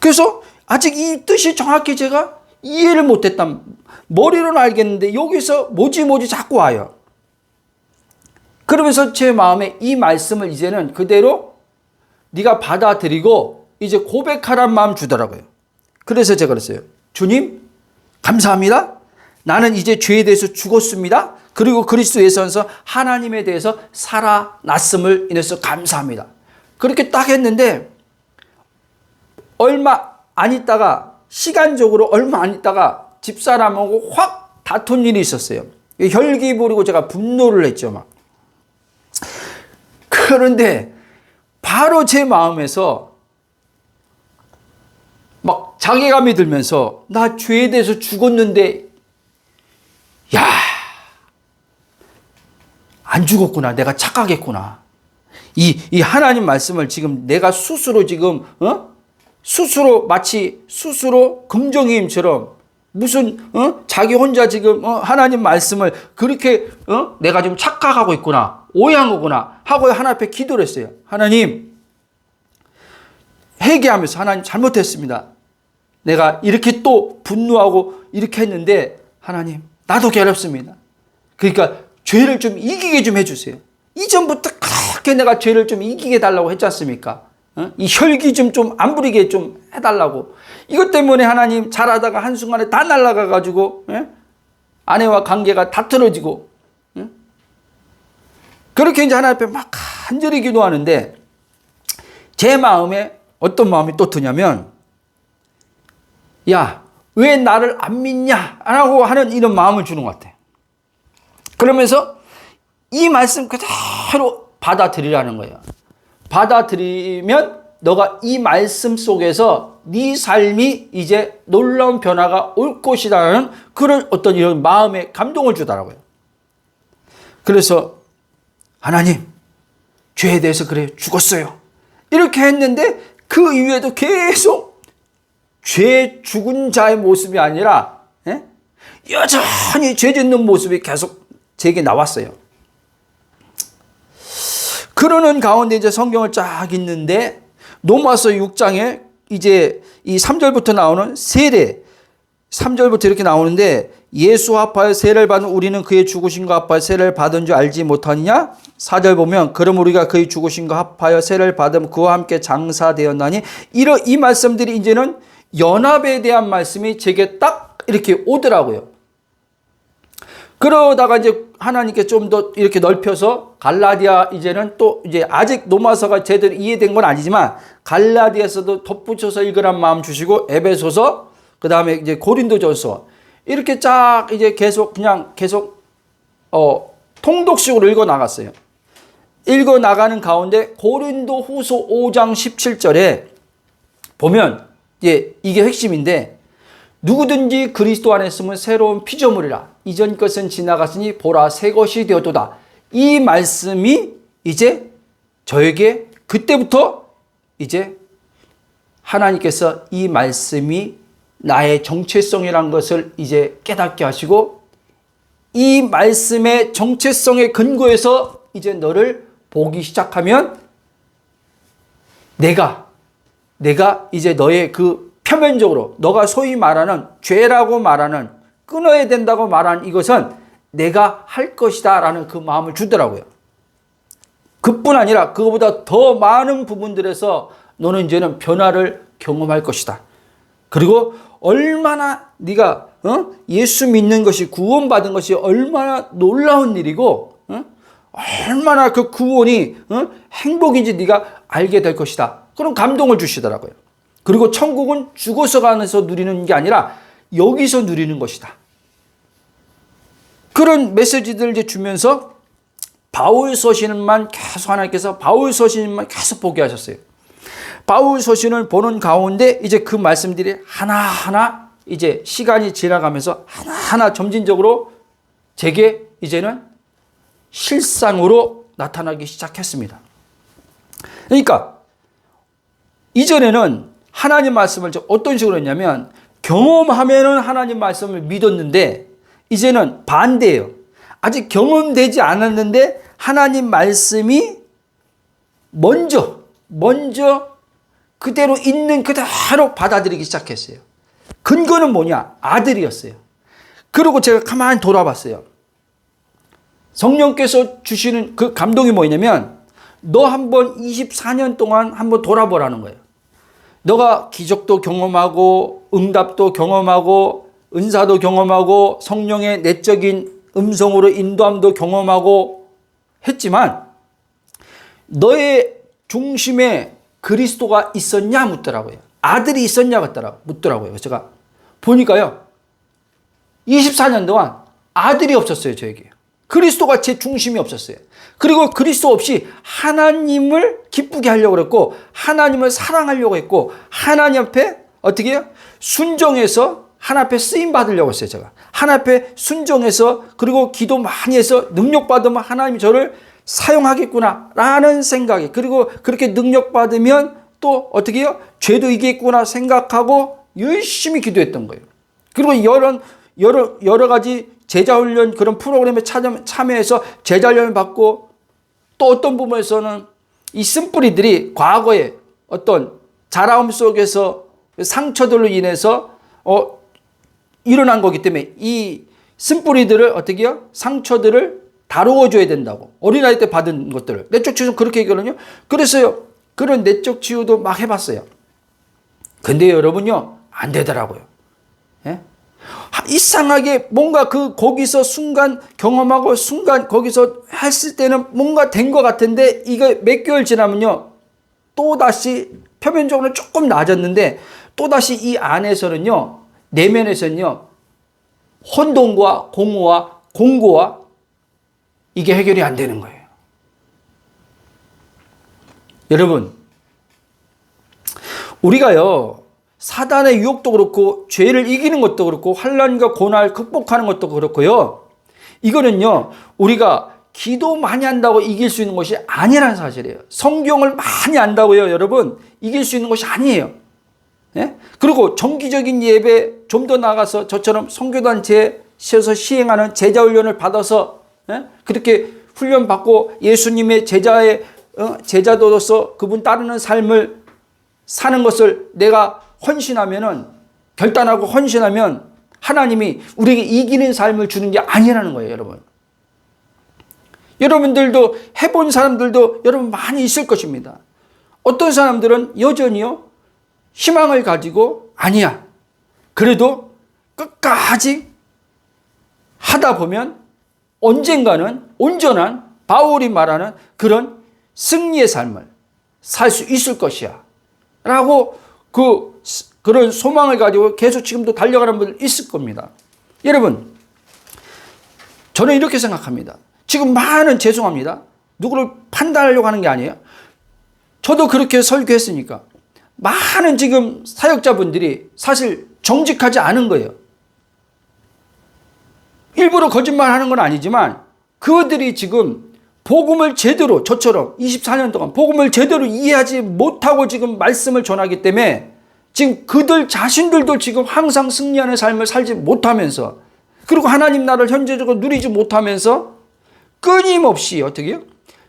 A: 그래서 아직 이 뜻이 정확히 제가 이해를 못했단, 머리로는 알겠는데 여기서 뭐지 자꾸 와요. 그러면서 제 마음에 이 말씀을 이제는 그대로 네가 받아들이고 이제 고백하라는 마음 주더라고요. 그래서 제가 그랬어요. 주님, 감사합니다. 나는 이제 죄에 대해서 죽었습니다. 그리고 그리스도 예수에서 하나님에 대해서 살아났음을 인해서 감사합니다. 그렇게 딱 했는데 얼마 안 있다가, 시간적으로 얼마 안 있다가 집사람하고 확 다툰 일이 있었어요. 혈기 부리고 제가 분노를 했죠. 막. 그런데 바로 제 마음에서 막 자괴감이 들면서 나 죄에 대해서 죽었는데, 야, 안 죽었구나. 내가 착각했구나. 이 하나님 말씀을 지금 내가 스스로 지금, 스스로 마치 스스로 금정이임처럼 무슨, 자기 혼자 지금, 하나님 말씀을 그렇게, 내가 좀 착각하고 있구나. 오해한 거구나. 하고 하나님 앞에 기도를 했어요. 하나님, 회개하면서 하나님 잘못했습니다. 내가 이렇게 또 분노하고 이렇게 했는데 하나님, 나도 괴롭습니다. 그러니까 죄를 좀 이기게 좀 해주세요. 이전부터 그렇게 내가 죄를 좀 이기게 해달라고 했지 않습니까? 이 혈기 좀 안 부리게 좀 해달라고. 이것 때문에 하나님 잘하다가 한순간에 다 날아가가지고 아내와 관계가 다 틀어지고, 그렇게 이제 하나님 앞에 막 간절히 기도하는데 제 마음에 어떤 마음이 또 드냐면, 야, 왜 나를 안 믿냐? 라고 하는 이런 마음을 주는 것 같아요. 그러면서 이 말씀 그대로 받아들이라는 거예요. 받아들이면 너가 이 말씀 속에서 네 삶이 이제 놀라운 변화가 올 것이라는 그런 어떤 이런 마음의 감동을 주더라고요. 그래서 하나님, 죄에 대해서 그래 죽었어요. 이렇게 했는데 그 이후에도 계속 죄 죽은 자의 모습이 아니라 여전히 죄 짓는 모습이 계속 제게 나왔어요. 그러는 가운데 이제 성경을 쫙 읽는데 로마서 6장에 이제 이 3절부터 나오는 세례, 3절부터 이렇게 나오는데, 예수 합하여 세례를 받은 우리는 그의 죽으심과 합하여 세례를 받은 줄 알지 못하느냐? 4절 보면 그럼 우리가 그의 죽으심과 합하여 세례를 받음 그와 함께 장사되었나니, 이 말씀들이 이제는 연합에 대한 말씀이 제게 딱 이렇게 오더라고요. 그러다가 이제 하나님께 좀 더 이렇게 넓혀서 갈라디아, 이제는 또 이제 아직 로마서가 제대로 이해된 건 아니지만 갈라디아서도 덧붙여서 읽으란 마음 주시고, 에베소서, 그 다음에 이제 고린도전서, 이렇게 쫙 이제 계속 통독식으로 읽어 나갔어요. 읽어 나가는 가운데 고린도 후서 5장 17절에 보면 이게 핵심인데, 누구든지 그리스도 안에 있으면 새로운 피조물이라 이전 것은 지나갔으니 보라 새 것이 되었도다. 이 말씀이 이제 저에게 그때부터 이제 하나님께서 이 말씀이 나의 정체성이란 것을 이제 깨닫게 하시고, 이 말씀의 정체성의 근거에서 이제 너를 보기 시작하면 내가 이제 너의 그 표면적으로 너가 소위 말하는 죄라고 말하는, 끊어야 된다고 말하는 이것은 내가 할 것이다 라는 그 마음을 주더라고요. 그뿐 아니라 그거보다 더 많은 부분들에서 너는 이제는 변화를 경험할 것이다. 그리고 얼마나 네가 예수 믿는 것이, 구원받은 것이 얼마나 놀라운 일이고 얼마나 그 구원이 행복인지 네가 알게 될 것이다. 그런 감동을 주시더라고요. 그리고 천국은 죽어서 가면서 누리는 게 아니라 여기서 누리는 것이다. 그런 메시지들을 이제 주면서 바울 서신만 계속 하나님께서 바울 서신만 계속 보게 하셨어요. 바울 서신을 보는 가운데 이제 그 말씀들이 하나하나 이제 시간이 지나가면서 하나하나 점진적으로 제게 이제는 실상으로 나타나기 시작했습니다. 그러니까 이전에는 하나님 말씀을 어떤 식으로 했냐면, 경험하면은 하나님 말씀을 믿었는데, 이제는 반대예요. 아직 경험되지 않았는데 하나님 말씀이 먼저 그대로 있는 그대로 받아들이기 시작했어요. 근거는 뭐냐? 아들이었어요. 그리고 제가 가만히 돌아봤어요. 성령께서 주시는 그 감동이 뭐냐면 너 한번 24년 동안 한번 돌아보라는 거예요. 너가 기적도 경험하고 응답도 경험하고 은사도 경험하고 성령의 내적인 음성으로 인도함도 경험하고 했지만 너의 중심에 그리스도가 있었냐 묻더라고요. 아들이 있었냐 묻더라고요. 제가 보니까요. 24년 동안 아들이 없었어요. 저에게. 그리스도가 제 중심이 없었어요. 그리고 그리스도 없이 하나님을 기쁘게 하려고 그랬고 하나님을 사랑하려고 했고 하나님 앞에 어떻게 해요? 순종해서 하나님 앞에 쓰임 받으려고 했어요. 제가 하나님 앞에 순종해서 그리고 기도 많이 해서 능력 받으면 하나님이 저를 사용하겠구나 라는 생각이, 그리고 그렇게 능력 받으면 또 어떻게 해요? 죄도 이기겠구나 생각하고 열심히 기도했던 거예요. 그리고 여러 가지 제자훈련 그런 프로그램에 참여해서 제자훈련을 받고 또 어떤 부분에서는 이 쓴뿌리들이 과거에 어떤 자라움 속에서 상처들로 인해서 일어난 거기 때문에 이 쓴뿌리들을 어떻게 해요? 상처들을 다루어 줘야 된다고. 어린아이 때 받은 것들을. 내적 치유는 그렇게 얘기하거든요. 그래서요. 그런 내적 치유도 막 해봤어요. 근데 여러분요. 안 되더라고요. 예? 이상하게 뭔가 거기서 순간 경험하고 순간 거기서 했을 때는 뭔가 된 것 같은데 이거 몇 개월 지나면요. 또다시 표면적으로 조금 나아졌는데 또다시 이 안에서는요. 내면에서는요. 혼돈과 공허와 공고와 이게 해결이 안 되는 거예요. 여러분, 우리가요. 사단의 유혹도 그렇고 죄를 이기는 것도 그렇고 환난과 고난을 극복하는 것도 그렇고요. 이거는요. 우리가 기도 많이 한다고 이길 수 있는 것이 아니라는 사실이에요. 성경을 많이 안다고요. 여러분 이길 수 있는 것이 아니에요. 예? 그리고 정기적인 예배 좀 더 나가서 저처럼 선교단체에서 시행하는 제자훈련을 받아서 그렇게 훈련받고 예수님의 제자도로서 그분 따르는 삶을 사는 것을 내가 헌신하면은, 결단하고 헌신하면 하나님이 우리에게 이기는 삶을 주는 게 아니라는 거예요, 여러분. 여러분들도 해본 사람들도 여러분 많이 있을 것입니다. 어떤 사람들은 여전히요, 희망을 가지고 아니야. 그래도 끝까지 하다 보면 언젠가는 온전한 바울이 말하는 그런 승리의 삶을 살 수 있을 것이야 라고 그런 소망을 가지고 계속 지금도 달려가는 분들 있을 겁니다. 여러분, 저는 이렇게 생각합니다. 지금 죄송합니다. 누구를 판단하려고 하는 게 아니에요. 저도 그렇게 설교했으니까 많은 지금 사역자분들이 사실 정직하지 않은 거예요. 일부러 거짓말하는 건 아니지만 그들이 지금 복음을 제대로, 저처럼 24년 동안 복음을 제대로 이해하지 못하고 지금 말씀을 전하기 때문에 지금 그들 자신들도 지금 항상 승리하는 삶을 살지 못하면서, 그리고 하나님 나라를 현재적으로 누리지 못하면서 끊임없이 어떻게 해요?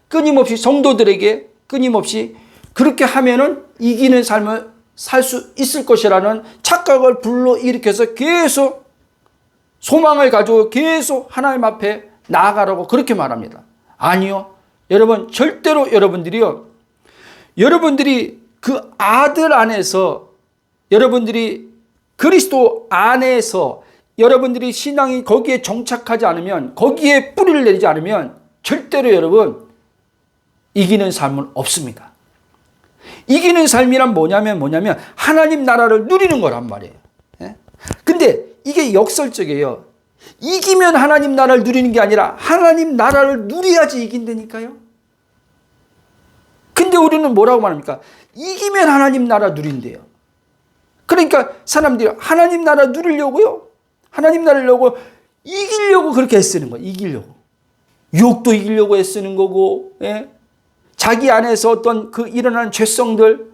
A: 끊임없이 성도들에게 끊임없이 그렇게 하면은 이기는 삶을 살 수 있을 것이라는 착각을 불러일으켜서 계속 소망을 가지고 계속 하나님 앞에 나아가라고 그렇게 말합니다. 아니요. 여러분, 절대로 여러분들이 그 아들 안에서, 여러분들이 그리스도 안에서 여러분들이 신앙이 거기에 정착하지 않으면, 거기에 뿌리를 내리지 않으면 절대로 여러분 이기는 삶은 없습니다. 이기는 삶이란 뭐냐면 하나님 나라를 누리는 거란 말이에요. 근데 이게 역설적이에요. 이기면 하나님 나라를 누리는 게 아니라 하나님 나라를 누려야지 이긴다니까요. 근데 우리는 뭐라고 말합니까? 이기면 하나님 나라 누린대요. 그러니까 사람들이 하나님 나라 누리려고요. 하나님 나라를 이기려고 그렇게 애쓰는 거예요. 이기려고. 유혹도 이기려고 애쓰는 거고, 예? 자기 안에서 어떤 일어나는 죄성들,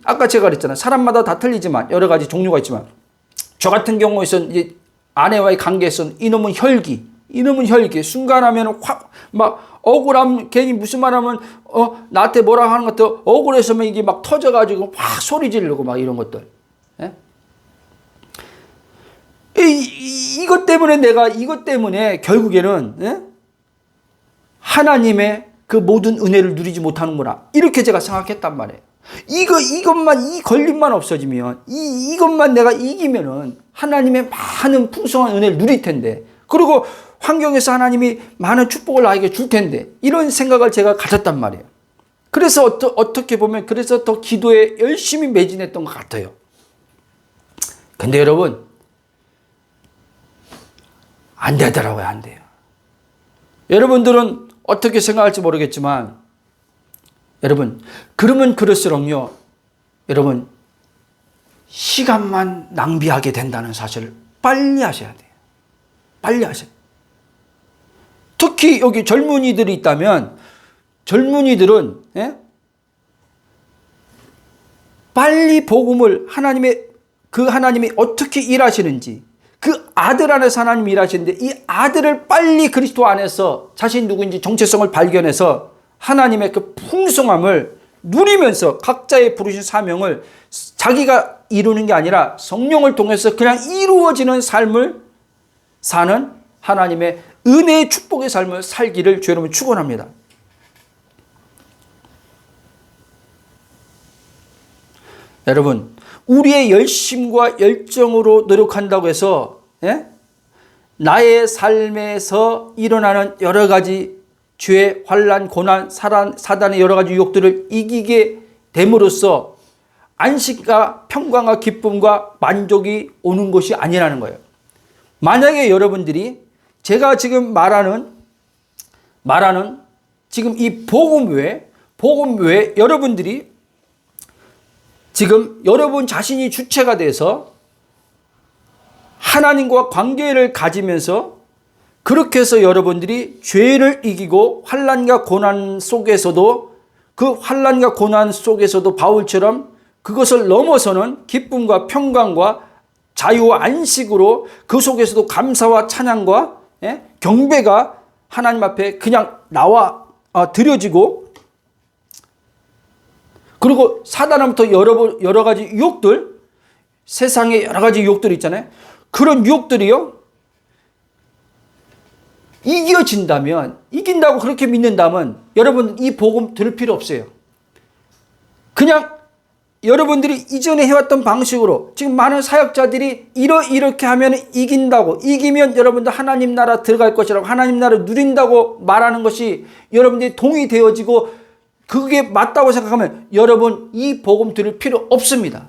A: 아까 제가 그랬잖아요. 사람마다 다 틀리지만 여러 가지 종류가 있지만 저 같은 경우에는 이제 아내와의 관계에서는 이놈은 혈기, 순간하면 확 막 억울함, 괜히 무슨 말하면 나한테 뭐라 하는 것도 억울해서면 이게 막 터져가지고 확 소리 지르고 막 이런 것들. 예? 이것 때문에 결국에는, 예? 하나님의 그 모든 은혜를 누리지 못하는구나, 이렇게 제가 생각했단 말이에요. 이 걸림만 없어지면, 이것만 내가 이기면은 하나님의 많은 풍성한 은혜를 누릴 텐데, 그리고 환경에서 하나님이 많은 축복을 나에게 줄 텐데, 이런 생각을 제가 가졌단 말이에요. 그래서 어떻게 보면 그래서 더 기도에 열심히 매진했던 것 같아요. 근데 여러분, 안 되더라고요. 안 돼요. 여러분들은 어떻게 생각할지 모르겠지만, 여러분, 그러면 그럴수록요, 여러분, 시간만 낭비하게 된다는 사실을 빨리 하셔야 돼요. 빨리 하셔야 돼요. 특히 여기 젊은이들이 있다면, 젊은이들은, 예? 빨리 복음을 하나님이 어떻게 일하시는지, 그 아들 안에서 하나님이 일하시는데, 이 아들을 빨리 그리스도 안에서 자신 누구인지 정체성을 발견해서 하나님의 그 풍성함을 누리면서 각자의 부르신 사명을 자기가 이루는 게 아니라 성령을 통해서 그냥 이루어지는 삶을 사는 하나님의 은혜의 축복의 삶을 살기를 주 여러분 축원합니다. 여러분, 우리의 열심과 열정으로 노력한다고 해서, 예? 나의 삶에서 일어나는 여러 가지 죄, 환난, 고난, 사단의 여러 가지 유혹들을 이기게 됨으로써 안식과 평강과 기쁨과 만족이 오는 것이 아니라는 거예요. 만약에 여러분들이 제가 지금 말하는 지금 이 복음 외에 여러분들이 지금 여러분 자신이 주체가 돼서 하나님과 관계를 가지면서 그렇게 해서 여러분들이 죄를 이기고 환난과 고난 속에서도, 그 환난과 고난 속에서도 바울처럼 그것을 넘어서는 기쁨과 평강과 자유와 안식으로 그 속에서도 감사와 찬양과, 예? 경배가 하나님 앞에 그냥 나와 드려지고, 그리고 사단으로부터 여러 가지 유혹들, 세상에 여러 가지 유혹들이 있잖아요. 그런 유혹들이요, 이긴다고 그렇게 믿는다면 여러분 이 복음 들을 필요 없어요. 그냥 여러분들이 이전에 해왔던 방식으로 지금 많은 사역자들이 이렇게 하면 이기면 여러분들 하나님 나라 들어갈 것이라고, 하나님 나라 누린다고 말하는 것이 여러분들이 동의되어지고 그게 맞다고 생각하면 여러분 이 복음 들을 필요 없습니다.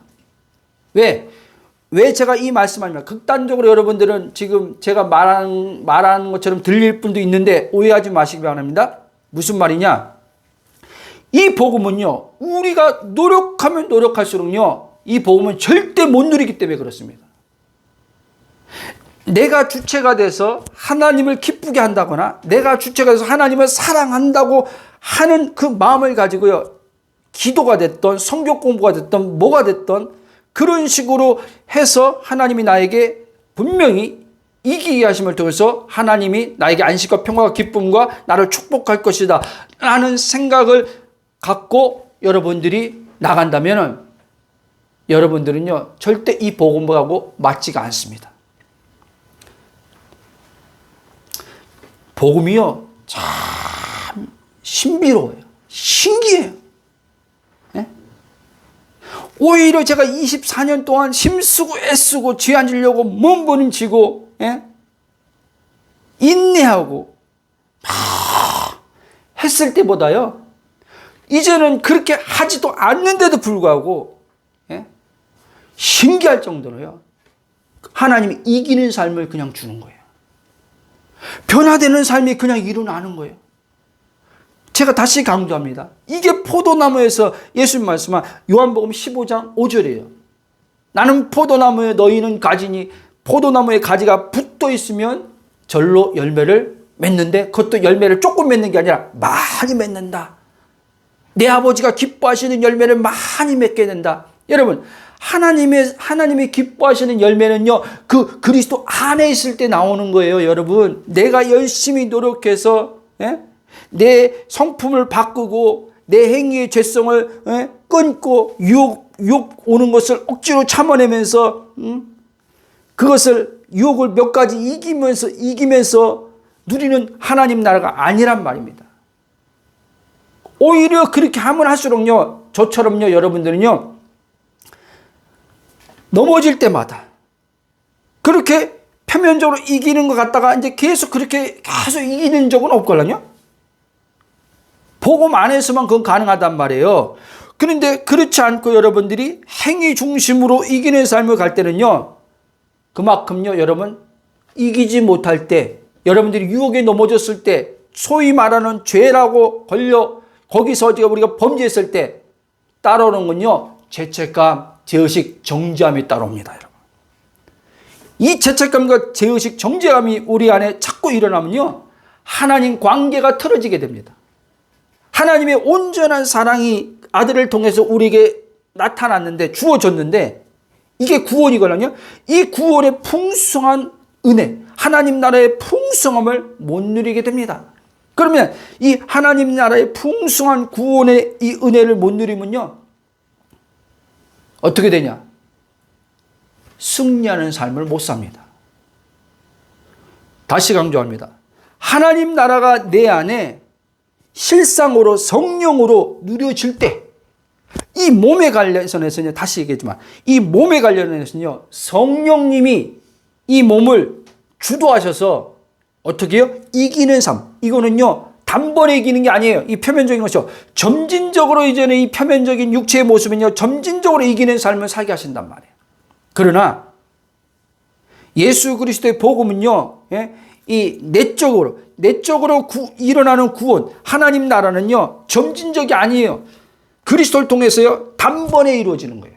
A: 왜 제가 이 말씀하냐면, 극단적으로 여러분들은 지금 제가 말하는 것처럼 들릴 분도 있는데 오해하지 마시기 바랍니다. 무슨 말이냐? 이 복음은요, 우리가 노력하면 노력할수록요, 이 복음은 절대 못 누리기 때문에 그렇습니다. 내가 주체가 돼서 하나님을 기쁘게 한다거나, 내가 주체가 돼서 하나님을 사랑한다고 하는 그 마음을 가지고요, 기도가 됐던 성경 공부가 됐던 뭐가 됐던 그런 식으로 해서 하나님이 나에게 분명히 이기게 하심을 통해서 하나님이 나에게 안식과 평화와 기쁨과 나를 축복할 것이다 라는 생각을 갖고 여러분들이 나간다면 여러분들은요, 절대 이 복음하고 맞지가 않습니다. 복음이요, 참 신비로워요. 신기해요. 오히려 제가 24년 동안 힘쓰고 애쓰고 죄 안 지려고 몸부림치고, 예? 인내하고 했을 때보다요, 이제는 그렇게 하지도 않는데도 불구하고, 예? 신기할 정도로요, 하나님이 이기는 삶을 그냥 주는 거예요. 변화되는 삶이 그냥 일어나는 거예요. 제가 다시 강조합니다. 이게 포도나무에서 예수님 말씀한 요한복음 15장 5절이에요. 나는 포도나무에 너희는 가지니 포도나무에 가지가 붙어 있으면 절로 열매를 맺는데, 그것도 열매를 조금 맺는 게 아니라 많이 맺는다. 내 아버지가 기뻐하시는 열매를 많이 맺게 된다. 여러분, 하나님이 기뻐하시는 열매는요, 그 그리스도 안에 있을 때 나오는 거예요, 여러분. 내가 열심히 노력해서, 내 성품을 바꾸고, 내 행위의 죄성을 끊고, 유혹 오는 것을 억지로 참아내면서, 그것을, 유혹을 몇 가지 이기면서 누리는 하나님 나라가 아니란 말입니다. 오히려 그렇게 하면 할수록요, 저처럼요, 여러분들은요, 넘어질 때마다 그렇게 표면적으로 이기는 것 같다가 이제 계속 이기는 적은 없걸랑요. 복음 안에서만 그건 가능하단 말이에요. 그런데 그렇지 않고 여러분들이 행위 중심으로 이기는 삶을 갈 때는요, 그만큼요, 여러분, 이기지 못할 때, 여러분들이 유혹에 넘어졌을 때, 소위 말하는 죄라고 걸려 거기서 우리가 범죄했을 때 따라오는 건요, 죄책감, 죄의식, 정죄함이 따라옵니다, 여러분. 이 죄책감과 죄의식, 정죄감이 우리 안에 자꾸 일어나면요, 하나님 관계가 틀어지게 됩니다. 하나님의 온전한 사랑이 아들을 통해서 우리에게 나타났는데, 주어졌는데, 이게 구원이거든요. 이 구원의 풍성한 은혜, 하나님 나라의 풍성함을 못 누리게 됩니다. 그러면 이 하나님 나라의 풍성한 구원의 이 은혜를 못 누리면요, 어떻게 되냐? 승리하는 삶을 못 삽니다. 다시 강조합니다. 하나님 나라가 내 안에 실상으로 성령으로 누려질 때, 이 몸에 관련해서는요, 다시 얘기했지만, 이 몸에 관련해서는요, 성령님이 이 몸을 주도하셔서 어떻게 해요? 이기는 삶. 이거는요, 단번에 이기는 게 아니에요. 이 표면적인 것이요. 점진적으로 이제는 이 표면적인 육체의 모습은요, 점진적으로 이기는 삶을 살게 하신단 말이에요. 그러나 예수 그리스도의 복음은요, 이 내적으로 일어나는 구원, 하나님 나라는요, 점진적이 아니에요. 그리스도를 통해서요, 단번에 이루어지는 거예요.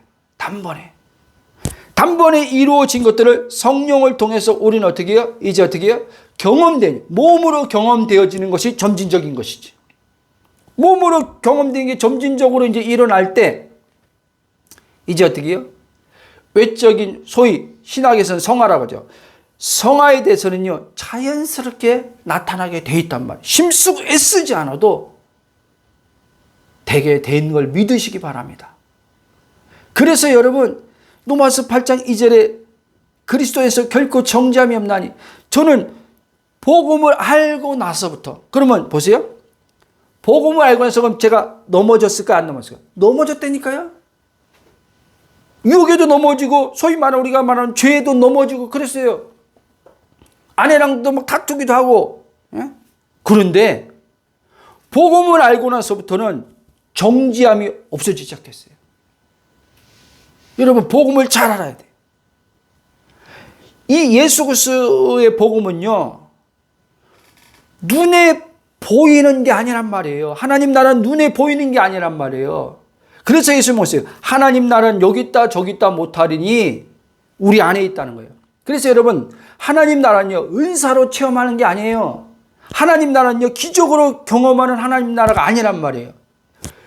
A: 단번에 이루어진 것들을 성령을 통해서 우리는 어떻게 해요? 이제 어떻게 해요? 몸으로 경험되어지는 것이 점진적인 것이지. 몸으로 경험되는 게 점진적으로 이제 일어날 때, 이제 어떻게 해요? 외적인, 소위 신학에서는 성화라고 하죠. 성화에 대해서는요, 자연스럽게 나타나게 돼 있단 말이에요. 힘쓰고 애쓰지 않아도 되게 된 걸 믿으시기 바랍니다. 그래서 여러분, 로마서 8장 2절에 그리스도에서 결코 정죄함이 없나니, 저는 복음을 알고 나서부터, 그러면 보세요. 복음을 알고 나서 그럼 제가 넘어졌을까, 안 넘어졌을까? 넘어졌다니까요. 유혹에도 넘어지고, 소위 말하는 우리가 말하는 죄에도 넘어지고 그랬어요. 아내랑도 막 다투기도 하고. 그런데 복음을 알고 나서부터는 정죄함이 없어지기 시작했어요. 여러분, 복음을 잘 알아야 돼요. 이 예수 그리스도의 복음은요, 눈에 보이는 게 아니란 말이에요. 하나님 나라는 눈에 보이는 게 아니란 말이에요. 그래서 예수님은 뭐였어요? 하나님 나라는 여기 있다 저기 있다 못하리니 우리 안에 있다는 거예요. 그래서 여러분, 하나님 나라는요, 은사로 체험하는 게 아니에요. 하나님 나라는요, 기적으로 경험하는 하나님 나라가 아니란 말이에요.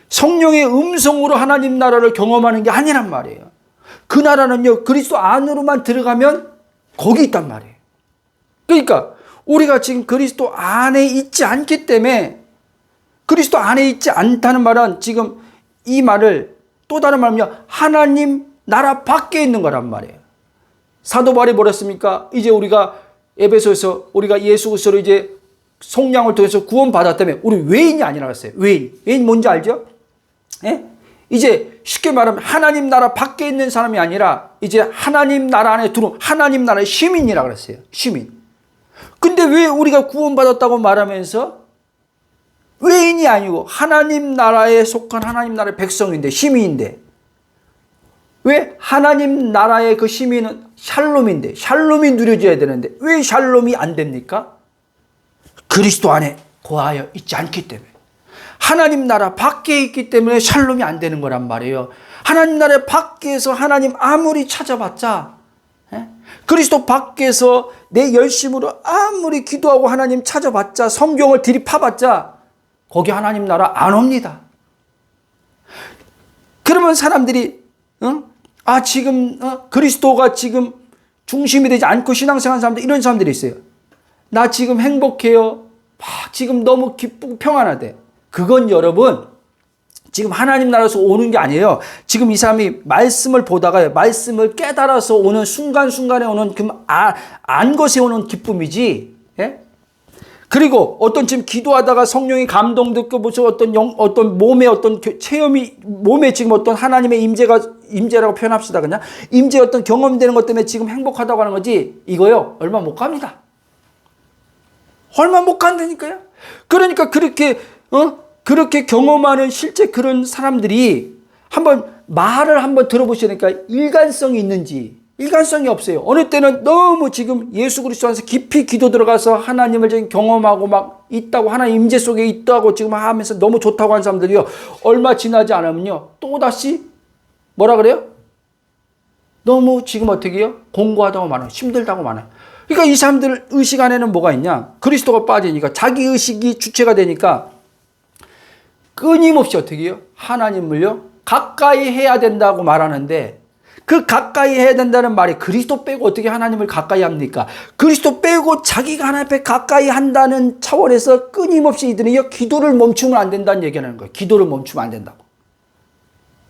A: 성령의 음성으로 하나님 나라를 경험하는 게 아니란 말이에요. 그 나라는요, 그리스도 안으로만 들어가면 거기 있단 말이에요. 그러니까 우리가 지금 그리스도 안에 있지 않기 때문에, 그리스도 안에 있지 않다는 말은 지금 이 말을 또 다른 말하면 하나님 나라 밖에 있는 거란 말이에요. 사도 바울이 뭐랬습니까? 이제 우리가 에베소에서 우리가 예수 그리스도로 이제 속량을 통해서 구원받았다며, 우리 외인이 아니라 그랬어요. 외인 뭔지 알죠? 이제 쉽게 말하면 하나님 나라 밖에 있는 사람이 아니라 이제 하나님 나라 안에 들어온 하나님 나라의 시민이라 그랬어요. 시민. 근데 왜 우리가 구원받았다고 말하면서 외인이 아니고 하나님 나라에 속한 하나님 나라의 백성인데, 시민인데, 왜 하나님 나라의 그 시민은 샬롬인데, 샬롬이 누려져야 되는데 왜 샬롬이 안 됩니까? 그리스도 안에 거하여 있지 않기 때문에. 하나님 나라 밖에 있기 때문에 샬롬이 안 되는 거란 말이에요. 하나님 나라 밖에서 하나님 아무리 찾아봤자, 그리스도 밖에서 내 열심으로 아무리 기도하고 하나님 찾아봤자, 성경을 들이파봤자 거기 하나님 나라 안 옵니다. 그러면 사람들이 지금 그리스도가 지금 중심이 되지 않고 신앙생활 사람들, 이런 사람들이 있어요. 나 지금 행복해요. 지금 너무 기쁘고 평안하대. 그건 여러분 지금 하나님 나라에서 오는 게 아니에요. 지금 이 사람이 말씀을 보다가 말씀을 깨달아서 오는 순간순간에 오는 안 것에 오는 기쁨이지. 예? 그리고 어떤 지금 기도하다가 성령이 감동 듣고 무슨 어떤 몸의 어떤 체험이, 몸에 지금 어떤 하나님의 임재라고 표현합시다. 그냥 임재 어떤 경험되는 것 때문에 지금 행복하다고 하는 거지. 이거요 얼마 못 갑니다. 얼마 못 간다니까요. 그러니까 그렇게 경험하는 실제 그런 사람들이 말을 한번 들어보시니까 일관성이 있는지, 일관성이 없어요. 어느 때는 너무 지금 예수 그리스도 안에서 깊이 기도 들어가서 하나님을 지금 경험하고 막 있다고, 하나님 임재 속에 있다고 지금 하면서 너무 좋다고 하는 사람들이요, 얼마 지나지 않으면요 또다시 뭐라 그래요? 너무 지금 어떻게 해요? 공고하다고 말해요. 힘들다고 말해요. 그러니까 이 사람들 의식 안에는 뭐가 있냐? 그리스도가 빠지니까, 자기 의식이 주체가 되니까 끊임없이 어떻게 해요? 하나님을요 가까이 해야 된다고 말하는데, 그 가까이 해야 된다는 말이 그리스도 빼고 어떻게 하나님을 가까이 합니까? 그리스도 빼고 자기가 하나님 앞에 가까이 한다는 차원에서 끊임없이 이들은요 기도를 멈추면 안 된다는 얘기하는 거예요. 기도를 멈추면 안 된다고.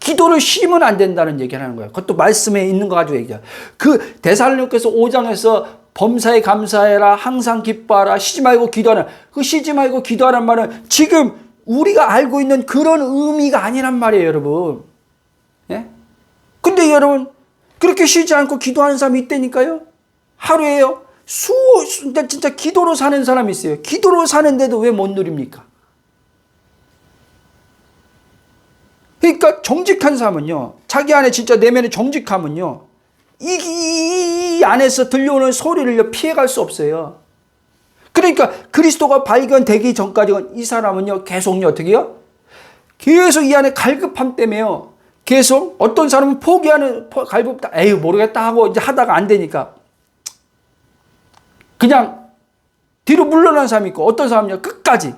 A: 기도를 쉬면 안 된다는 얘기하는 거예요. 그것도 말씀에 있는 거 가지고 얘기해요. 그 데살로니가서 5장에서 범사에 감사해라, 항상 기뻐하라, 쉬지 말고 기도하라. 그 쉬지 말고 기도하라는 말은 지금 우리가 알고 있는 그런 의미가 아니란 말이에요, 여러분. 예? 근데 여러분, 그렇게 쉬지 않고 기도하는 사람이 있다니까요? 하루에요? 진짜 기도로 사는 사람이 있어요. 기도로 사는데도 왜 못 누립니까? 그러니까 정직한 사람은요, 자기 안에 진짜 내면에 정직하면요, 이 안에서 들려오는 소리를 피해갈 수 없어요. 그러니까 그리스도가 발견되기 전까지는 이 사람은요 계속 어떻게 해요? 계속 이 안에 갈급함 때문에요. 계속 어떤 사람은 포기하는 갈급다. 에이 모르겠다 하고 이제 하다가 안 되니까 그냥 뒤로 물러나는 사람이 있고, 어떤 사람은요 끝까지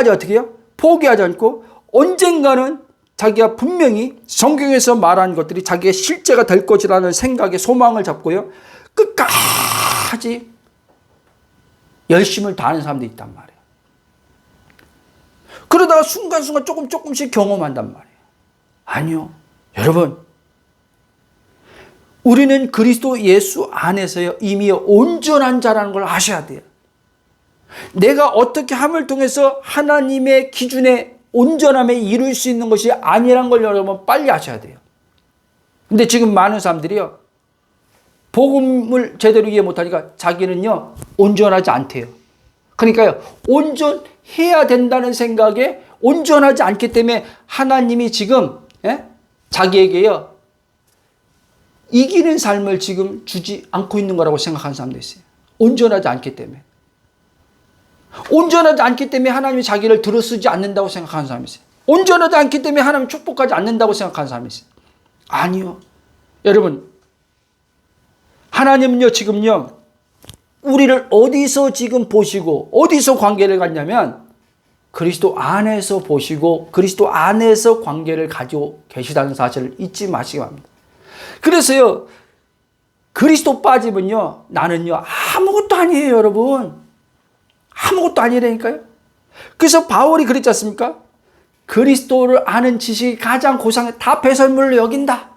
A: 어떻게 해요? 포기하지 않고 언젠가는 자기가 분명히 성경에서 말한 것들이 자기의 실제가 될 것이라는 생각에 소망을 잡고요 끝까지 열심을 다하는 사람도 있단 말이에요. 그러다가 순간순간 조금씩 경험한단 말이에요. 아니요. 여러분, 우리는 그리스도 예수 안에서요 이미 온전한 자라는 걸 아셔야 돼요. 내가 어떻게 함을 통해서 하나님의 기준에 온전함에 이룰 수 있는 것이 아니란 걸 여러분 빨리 아셔야 돼요. 근데 지금 많은 사람들이요 복음을 제대로 이해 못하니까 자기는요 온전하지 않대요. 그러니까요 온전해야 된다는 생각에 온전하지 않기 때문에 하나님이 지금 자기에게요 이기는 삶을 지금 주지 않고 있는 거라고 생각하는 사람도 있어요. 온전하지 않기 때문에. 온전하지 않기 때문에 하나님이 자기를 들어쓰지 않는다고 생각하는 사람이 있어요. 온전하지 않기 때문에 하나님 축복하지 않는다고 생각하는 사람이 있어요. 아니요. 여러분, 하나님은요 지금요 우리를 어디서 지금 보시고 어디서 관계를 갖냐면 그리스도 안에서 보시고 그리스도 안에서 관계를 가지고 계시다는 사실을 잊지 마시기 바랍니다. 그래서요 그리스도 빠지면요 나는요 아무것도 아니에요, 여러분. 아무것도 아니라니까요. 그래서 바울이 그랬지 않습니까? 그리스도를 아는 지식이 가장 고상해, 다 배설물로 여긴다.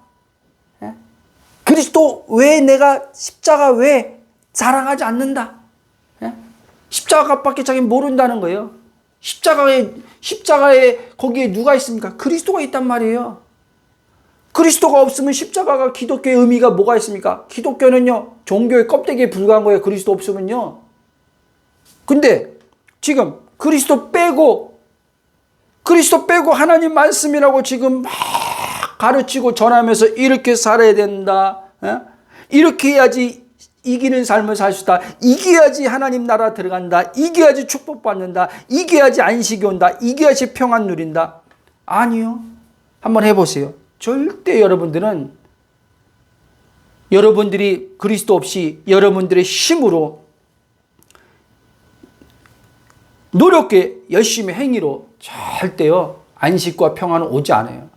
A: 그리스도 왜 내가 십자가 왜 자랑하지 않는다. 십자가밖에 자기 모른다는 거예요. 십자가에 거기에 누가 있습니까? 그리스도가 있단 말이에요. 그리스도가 없으면 십자가가 기독교의 의미가 뭐가 있습니까? 기독교는요 종교의 껍데기에 불과한 거예요. 그리스도 없으면요. 근데 지금 그리스도 빼고 하나님 말씀이라고 지금 막 가르치고 전하면서 이렇게 살아야 된다. 이렇게 해야지 이기는 삶을 살 수 있다. 이겨야지 하나님 나라 들어간다. 이겨야지 축복받는다. 이겨야지 안식이 온다. 이겨야지 평안 누린다. 아니요. 한번 해보세요. 절대 여러분들이 그리스도 없이 여러분들의 힘으로 노력에 열심히 행위로 절대요 안식과 평안은 오지 않아요.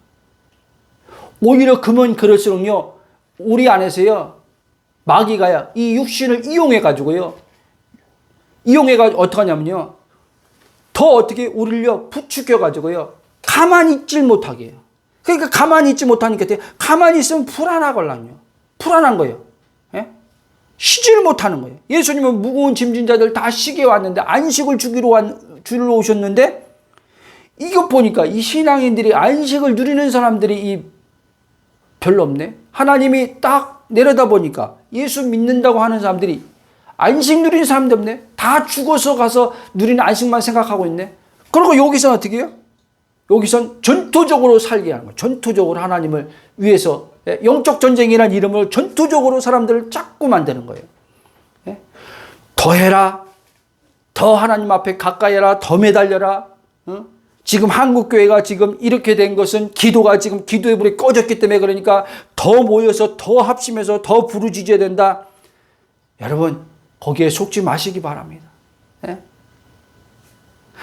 A: 오히려 그면 그럴수록요, 우리 안에서요, 마귀가요, 이 육신을 이용해가지고요, 어떻게 하냐면요, 더 어떻게 우리를요, 부추겨가지고요, 가만히 있질 못하게 해요. 그러니까 가만히 있지 못하니까, 가만히 있으면 불안하걸랑요. 불안한 거예요. 예? 쉬지를 못하는 거예요. 예수님은 무거운 짐진 자들 다 쉬게 왔는데, 안식을 주러 오셨는데, 이것 보니까 이 신앙인들이 안식을 누리는 사람들이 별로 없네. 하나님이 딱 내려다 보니까 예수 믿는다고 하는 사람들이 안식 누리는 사람도 없네. 다 죽어서 가서 누리는 안식만 생각하고 있네. 그리고 여기서는 어떻게 해요? 여기선 전투적으로 살게 하는 거예요. 전투적으로 하나님을 위해서, 영적 전쟁이라는 이름으로 전투적으로 사람들을 자꾸 만드는 거예요. 더 해라. 더 하나님 앞에 가까이 해라. 더 매달려라. 지금 한국교회가 지금 이렇게 된 것은 기도가 지금 기도의 불이 꺼졌기 때문에, 그러니까 더 모여서 더 합심해서 더 부르짖어야 된다. 여러분, 거기에 속지 마시기 바랍니다.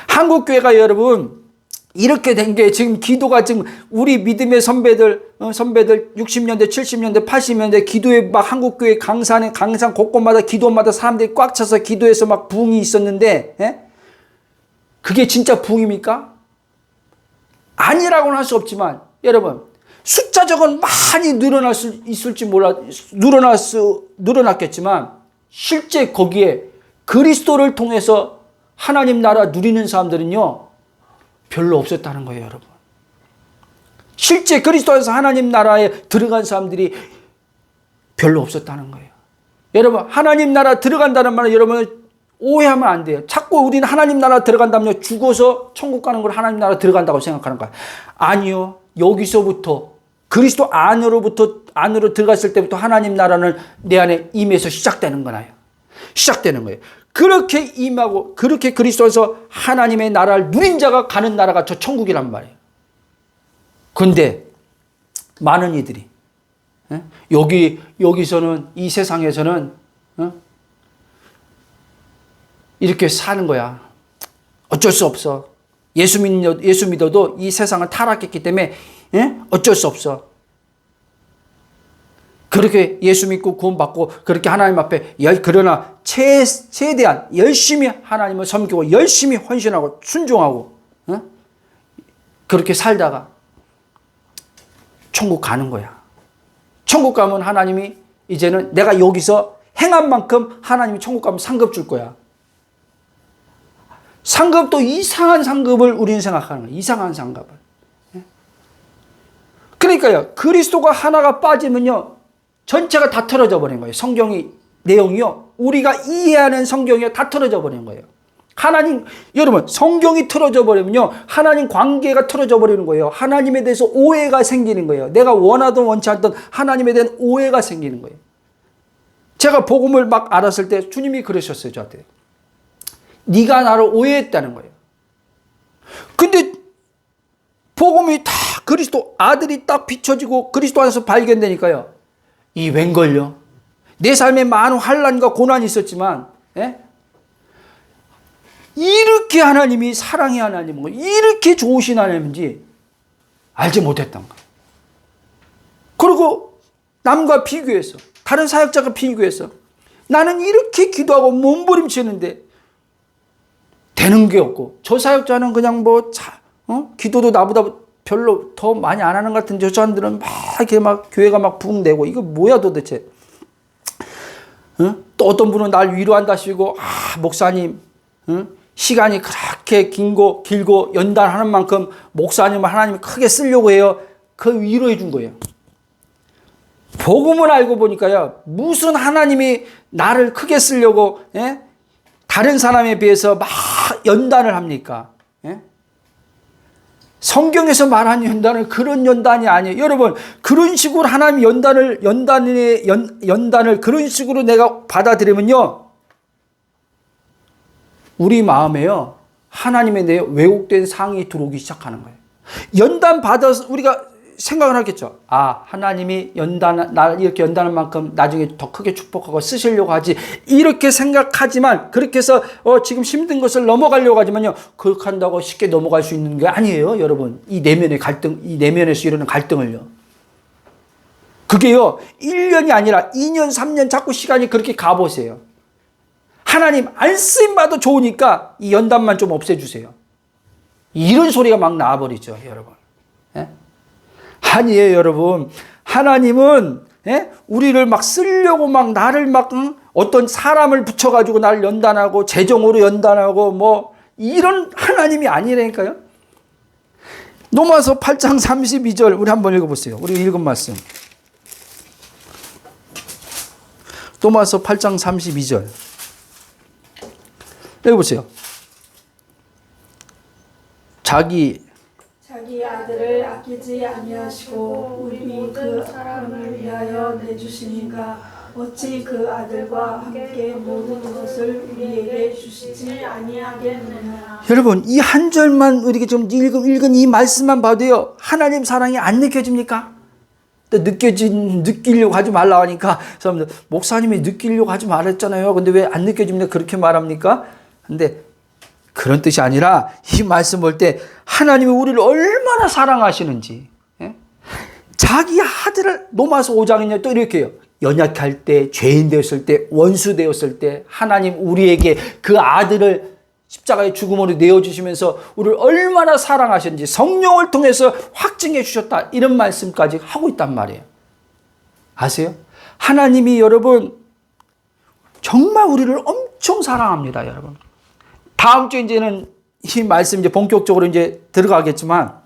A: 한국교회가 여러분 이렇게 된 게 지금 기도가 지금 우리 믿음의 선배들 60년대, 70년대, 80년대 기도에 막 한국교회 강산 곳곳마다 기도마다 사람들이 꽉 차서 기도해서 막 부흥이 있었는데, 그게 진짜 부흥입니까? 아니라고는 할 수 없지만, 여러분, 숫자적은 많이 늘어났겠지만, 실제 거기에 그리스도를 통해서 하나님 나라 누리는 사람들은요, 별로 없었다는 거예요, 여러분. 실제 그리스도에서 하나님 나라에 들어간 사람들이 별로 없었다는 거예요. 여러분, 하나님 나라 들어간다는 말은 여러분 오해하면 안 돼요. 자꾸 우리는 하나님 나라 들어간다면 죽어서 천국 가는 걸 하나님 나라 들어간다고 생각하는 거예요. 아니요. 여기서부터 그리스도 안으로 들어갔을 때부터 하나님 나라는 내 안에 임해서 시작되는 거나요. 시작되는 거예요. 그렇게 임하고 그렇게 그리스도에서 하나님의 나라를 누린 자가 가는 나라가 저 천국이란 말이에요. 그런데 많은 이들이 여기서는 이 세상에서는 이렇게 사는 거야. 어쩔 수 없어. 예수 믿어도 이 세상은 타락했기 때문에 어쩔 수 없어. 그렇게 예수 믿고 구원받고 그렇게 하나님 앞에 그러나 최대한 열심히 하나님을 섬기고 열심히 헌신하고 순종하고 그렇게 살다가 천국 가는 거야. 천국 가면 하나님이 이제는 내가 여기서 행한 만큼 하나님이 천국 가면 상급 줄 거야. 상급도 이상한 상급을 우리는 생각하는 거예요. 이상한 상급을. 그러니까요. 그리스도가 하나가 빠지면요. 전체가 다 틀어져 버린 거예요. 성경이 내용이요. 우리가 이해하는 성경이 다 틀어져 버린 거예요. 하나님, 여러분, 성경이 틀어져 버리면요. 하나님 관계가 틀어져 버리는 거예요. 하나님에 대해서 오해가 생기는 거예요. 내가 원하든 원치 않든 하나님에 대한 오해가 생기는 거예요. 제가 복음을 막 알았을 때 주님이 그러셨어요. 저한테. 네가 나를 오해했다는 거예요. 근데 복음이 다 그리스도 아들이 딱 비춰지고 그리스도 안에서 발견되니까요. 이 웬걸요? 내 삶에 많은 환난과 고난이 있었지만 이렇게 하나님이 사랑의 하나님이고 이렇게 좋으신 하나님인지 알지 못했던 거예요. 그리고 남과 비교해서 다른 사역자가 비교해서 나는 이렇게 기도하고 몸부림치는데 되는 게 없고 저 사역자는 그냥 기도도 나보다 별로 더 많이 안 하는 것 같은데 저 사람들은 막 이렇게 막 교회가 막 부흥되고 이거 뭐야 도대체. 또 어떤 분은 날 위로한다시고 목사님 시간이 그렇게 길고 연단하는 만큼 목사님을 하나님이 크게 쓰려고 해요. 그 위로해 준 거예요. 복음을 알고 보니까요. 무슨 하나님이 나를 크게 쓰려고 다른 사람에 비해서 막 연단을 합니까? 성경에서 말하는 연단은 그런 연단이 아니에요. 여러분, 그런 식으로 하나님 연단을 그런 식으로 내가 받아들이면요. 우리 마음에요. 하나님에 대해 왜곡된 상이 들어오기 시작하는 거예요. 연단 받아서 우리가 생각을 하겠죠. 하나님이 날 이렇게 연단한 만큼 나중에 더 크게 축복하고 쓰시려고 하지. 이렇게 생각하지만, 그렇게 해서 지금 힘든 것을 넘어가려고 하지만요. 그렇게 한다고 쉽게 넘어갈 수 있는 게 아니에요, 여러분. 이 내면의 갈등, 이 내면에서 이러는 갈등을요. 그게요, 1년이 아니라 2년, 3년 자꾸 시간이 그렇게 가보세요. 하나님 안 쓰임봐도 좋으니까 이 연단만 좀 없애주세요. 이런 소리가 막 나와버리죠, 여러분. 예? 아니에요, 여러분. 하나님은 우리를 막 쓰려고 막 나를 막 어떤 사람을 붙여가지고 나를 연단하고 재정으로 연단하고 뭐 이런 하나님이 아니라니까요. 로마서 8장 32절 우리 한번 읽어보세요. 우리 읽은 말씀. 로마서 8장 32절 읽어보세요. 자기
B: 아들을 아끼지 아니하시고 우리 모든 사람을 위하여 내주시니까 어찌 그 아들과 함께 모든 것을 우리에게 주시지 아니하겠느냐.
A: 여러분, 이 한 절만 우리가 좀 읽은 이 말씀만 봐도요, 하나님 사랑이 안 느껴집니까? 느끼려고 하지 말라 하니까 사람들, 목사님이 느끼려고 하지 말았잖아요. 근데 왜 안 느껴집니까? 그렇게 말합니까? 근데 그런 뜻이 아니라 이 말씀 볼 때 하나님이 우리를 얼마나 사랑하시는지, 자기 아들을, 로마서 5장은요 또 이렇게 해요. 연약할 때, 죄인 되었을 때, 원수 되었을 때 하나님 우리에게 그 아들을 십자가의 죽음으로 내어주시면서 우리를 얼마나 사랑하셨는지 성령을 통해서 확증해 주셨다, 이런 말씀까지 하고 있단 말이에요. 아세요? 하나님이 여러분 정말 우리를 엄청 사랑합니다, 여러분. 다음 주에 이제는 이 말씀 이제 본격적으로 이제 들어가겠지만,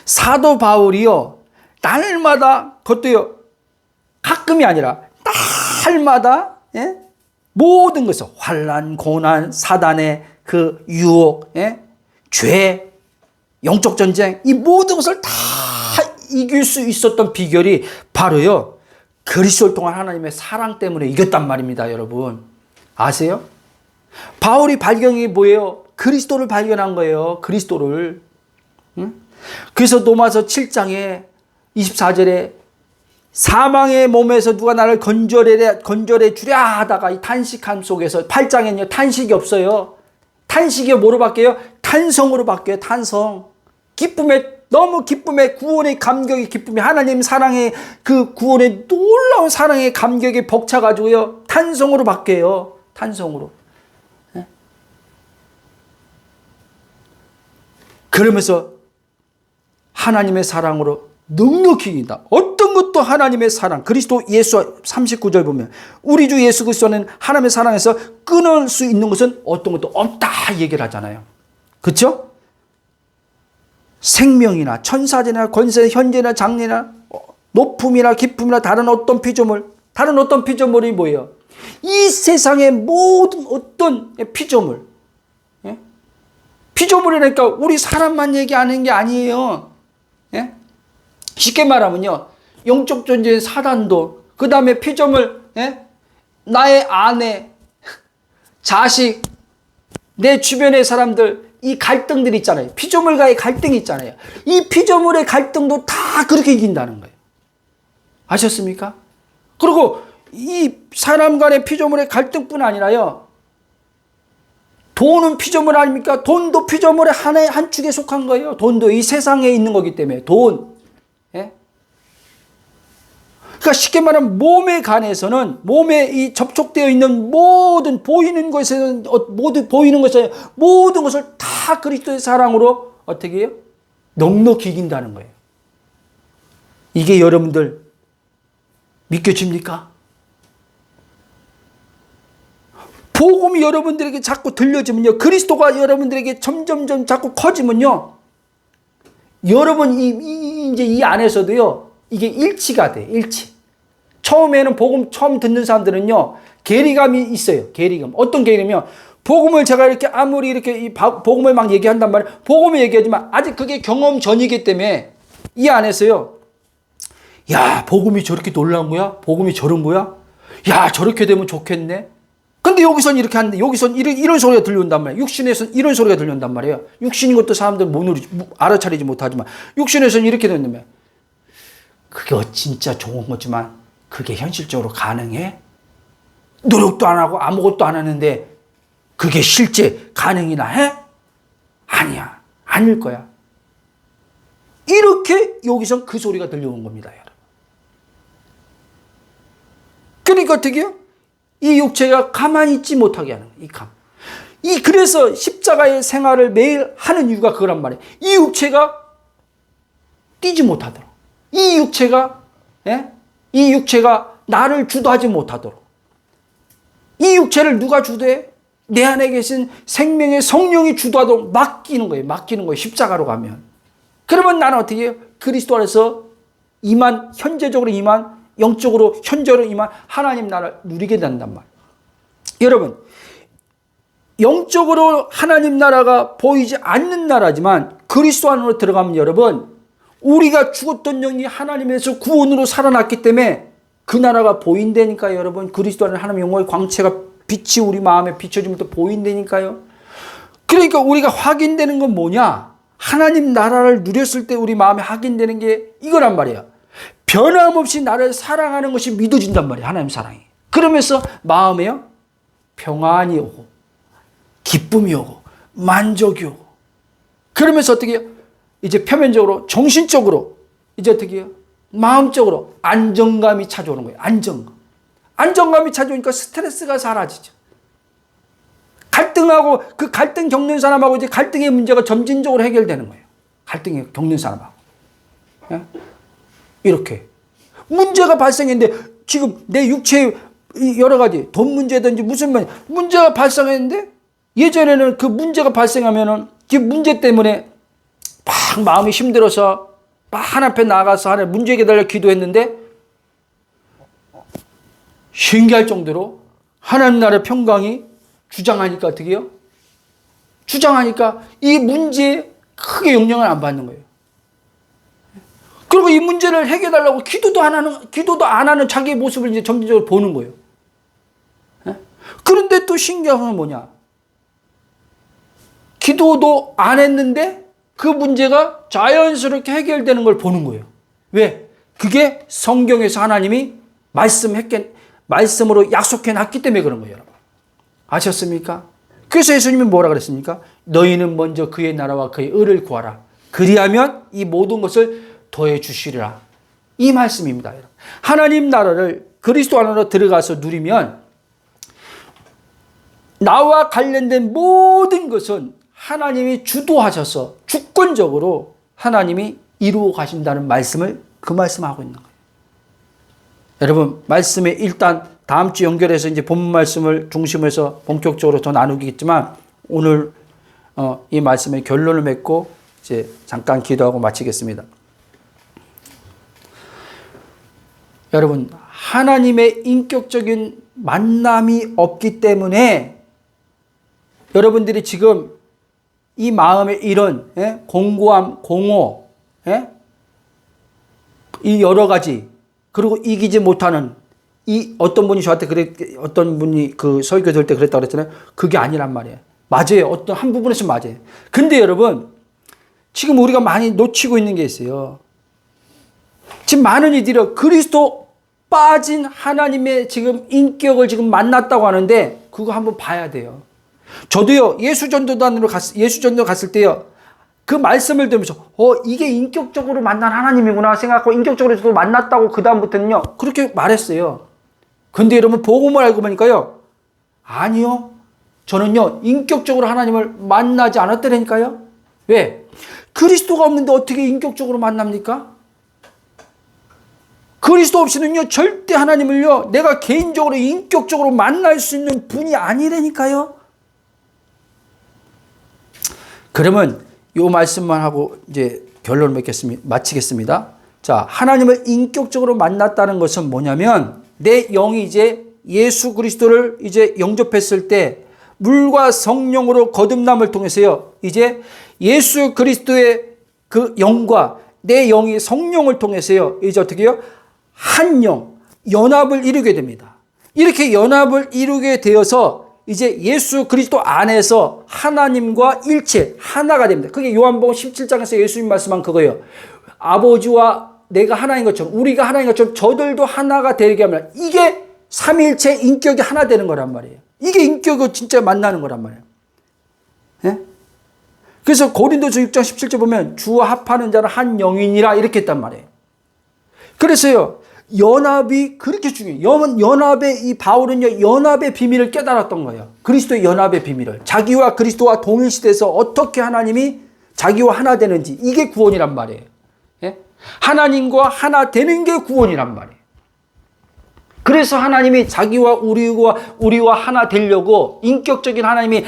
A: 사도 바울이요, 날마다, 그것도요, 가끔이 아니라 날마다, 모든 것을, 환난, 고난, 사단의 그 유혹, 죄, 영적 전쟁, 이 모든 것을 다 이길 수 있었던 비결이 바로요, 그리스도를 통한 하나님의 사랑 때문에 이겼단 말입니다, 여러분. 아세요? 바울이 발견한 게 뭐예요? 그리스도를 발견한 거예요. 그리스도를. 그래서 로마서 7장에 24절에 사망의 몸에서 누가 나를 건져내 주랴 하다가 이 탄식함 속에서, 8장에는요 탄식이 없어요. 탄식이 뭐로 바뀌어요? 탄성으로 바뀌어요. 탄성. 기쁨의, 너무 기쁨의, 구원의 감격의 기쁨이, 하나님 사랑의 그 구원의 놀라운 사랑의 감격에 벅차가지고요 탄성으로 바뀌어요. 탄성으로. 그러면서 하나님의 사랑으로 넉넉히 이긴다. 어떤 것도 하나님의 사랑, 그리스도 예수 39절 보면 우리 주 예수 그리스도는 하나님의 사랑에서 끊을 수 있는 것은 어떤 것도 없다 얘기를 하잖아요. 그렇죠? 생명이나 천사들이나 권세, 현재나 장래나 높음이나 깊음이나 다른 어떤 피조물이 뭐예요? 이 세상의 모든 어떤 피조물, 피조물이니까 우리 사람만 얘기하는 게 아니에요. 쉽게 말하면요, 영적 존재인 사단도, 그 다음에 피조물, 나의 아내, 자식, 내 주변의 사람들, 이 갈등들이 있잖아요. 피조물과의 갈등이 있잖아요. 이 피조물의 갈등도 다 그렇게 이긴다는 거예요. 아셨습니까? 그리고 이 사람 간의 피조물의 갈등뿐 아니라요, 돈은 피조물 아닙니까? 돈도 피조물의 한 축에 속한 거예요. 돈도 이 세상에 있는 거기 때문에, 돈. 그러니까 쉽게 말하면 몸에 관해서는, 몸에 이 접촉되어 있는 모든 보이는 것에는, 모든 것을 다 그리스도의 사랑으로 어떻게 해요? 넉넉히 이긴다는 거예요. 이게 여러분들 믿겨집니까? 복음이 여러분들에게 자꾸 들려지면요, 그리스도가 여러분들에게 점점점 자꾸 커지면요, 여러분 이제 이 안에서도요, 이게 일치가 돼. 일치. 처음에는 복음 처음 듣는 사람들은요, 괴리감이 있어요. 괴리감. 어떤 괴리감이요? 복음을 제가 이렇게 아무리 이렇게 복음을 막 얘기한단 말이에요. 복음을 얘기하지만 아직 그게 경험 전이기 때문에 이 안에서요, 야, 복음이 저렇게 놀라운 거야? 복음이 저런 거야? 야, 저렇게 되면 좋겠네. 근데 여기선 이렇게 하는데, 여기선 이런 소리가 들려온단 말이에요. 육신에서는 이런 소리가 들려온단 말이에요. 육신인 것도 사람들 알아차리지 못하지만, 육신에서는 이렇게 된단 말이에요. 그게 진짜 좋은 거지만, 그게 현실적으로 가능해? 노력도 안 하고 아무것도 안 하는데, 그게 실제 가능이나 해? 아니야. 아닐 거야. 이렇게 여기선 그 소리가 들려온 겁니다, 여러분. 그러니까 어떻게 해요? 이 육체가 가만히 있지 못하게 하는 거예요. 그래서 십자가의 생활을 매일 하는 이유가 그거란 말이에요. 이 육체가 뛰지 못하도록. 이 육체가 나를 주도하지 못하도록. 이 육체를 누가 주도해? 내 안에 계신 생명의 성령이 주도하도록 맡기는 거예요. 십자가로 가면. 그러면 나는 어떻게 해요? 그리스도 안에서 현재적으로 영적으로 현재로 하나님 나라를 누리게 된단 말이에요. 여러분, 영적으로 하나님 나라가 보이지 않는 나라지만 그리스도 안으로 들어가면 여러분, 우리가 죽었던 영이 하나님에서 구원으로 살아났기 때문에 그 나라가 보인다니까요. 여러분, 그리스도 안에 하나님의 영광의 광채가 빛이 우리 마음에 비춰지면 또 보인다니까요. 그러니까 우리가 확인되는 건 뭐냐? 하나님 나라를 누렸을 때 우리 마음에 확인되는 게 이거란 말이에요. 변함없이 나를 사랑하는 것이 믿어진단 말이에요. 하나님 사랑이. 그러면서 마음에요, 평안이 오고 기쁨이 오고 만족이 오고, 그러면서 어떻게 해요? 이제 표면적으로 정신적으로 이제 어떻게 해요? 마음적으로 안정감이 찾아오는 거예요. 안정감이 찾아오니까 스트레스가 사라지죠. 그 갈등 겪는 사람하고 이제 갈등의 문제가 점진적으로 해결되는 거예요. 갈등을 겪는 사람하고. 이렇게. 문제가 발생했는데 지금 내 육체에 여러 가지 돈 문제든지 무슨 문제가 발생했는데, 예전에는 그 문제가 발생하면은 그 문제 때문에 막 마음이 힘들어서 막 하나님 앞에 나가서 하나님 문제 해결하려 기도했는데, 신기할 정도로 하나님 나라의 평강이 주장하니까 어떻게 해요? 주장하니까 이 문제에 크게 영향을 안 받는 거예요. 그리고 이 문제를 해결하려고 기도도 안 하는 자기의 모습을 이제 점진적으로 보는 거예요. 그런데 또 신기한 건 뭐냐? 기도도 안 했는데 그 문제가 자연스럽게 해결되는 걸 보는 거예요. 왜? 그게 성경에서 하나님이 말씀으로 약속해 놨기 때문에 그런 거예요, 여러분. 아셨습니까? 그래서 예수님이 뭐라 그랬습니까? 너희는 먼저 그의 나라와 그의 의를 구하라. 그리하면 이 모든 것을 더해 주시리라. 이 말씀입니다, 여러분. 하나님 나라를 그리스도 안으로 들어가서 누리면 나와 관련된 모든 것은 하나님이 주도하셔서 주권적으로 하나님이 이루어 가신다는 말씀을 그 말씀하고 있는 거예요. 여러분, 말씀에 일단 다음 주 연결해서 이제 본문 말씀을 중심에서 본격적으로 더 나누겠지만, 오늘 이 말씀의 결론을 맺고 이제 잠깐 기도하고 마치겠습니다. 여러분, 하나님의 인격적인 만남이 없기 때문에 여러분들이 지금 이 마음의 이런 공고함, 공허, 이 여러 가지, 그리고 이기지 못하는, 어떤 분이 저한테 어떤 분이 그 설교 들 때 그랬다고 그랬잖아요. 그게 아니란 말이에요. 맞아요. 어떤 한 부분에서 맞아요. 근데 여러분, 지금 우리가 많이 놓치고 있는 게 있어요. 지금 많은 이들이 그리스도 빠진 하나님의 지금 인격을 지금 만났다고 하는데, 그거 한번 봐야 돼요. 저도요, 예수전도단으로 갔을 때요, 그 말씀을 들으면서 이게 인격적으로 만난 하나님이구나 생각하고 인격적으로 저도 만났다고 그다음부터는요 그렇게 말했어요. 근데 여러분, 복음을 알고 보니까요, 아니요, 저는요 인격적으로 하나님을 만나지 않았더라니까요. 왜? 그리스도가 없는데 어떻게 인격적으로 만납니까? 그리스도 없이는요 절대 하나님을요 내가 개인적으로 인격적으로 만날 수 있는 분이 아니라니까요. 그러면 이 말씀만 하고 이제 결론을 마치겠습니다. 자, 하나님을 인격적으로 만났다는 것은 뭐냐면, 내 영이 이제 예수 그리스도를 이제 영접했을 때 물과 성령으로 거듭남을 통해서요, 이제 예수 그리스도의 그 영과 내 영이 성령을 통해서요, 이제 어떻게 해요? 한 영, 연합을 이루게 됩니다. 이렇게 연합을 이루게 되어서 이제 예수 그리스도 안에서 하나님과 일체 하나가 됩니다. 그게 요한복음 17장에서 예수님 말씀한 그거예요. 아버지와 내가 하나인 것처럼, 우리가 하나인 것처럼 저들도 하나가 되게 하면, 이게 삼일체 인격이 하나 되는 거란 말이에요. 이게 인격을 진짜 만나는 거란 말이에요. 예? 그래서 고린도서 6장 17절 보면 주와 합하는 자는 한 영이니라 이렇게 했단 말이에요. 그래서요, 연합이 그렇게 중요해요. 연합의 이 바울은요, 연합의 비밀을 깨달았던 거예요. 그리스도의 연합의 비밀을. 자기와 그리스도와 동일시돼서 어떻게 하나님이 자기와 하나 되는지, 이게 구원이란 말이에요. 예? 하나님과 하나 되는 게 구원이란 말이에요. 그래서 하나님이 자기와 우리와 하나 되려고 인격적인 하나님이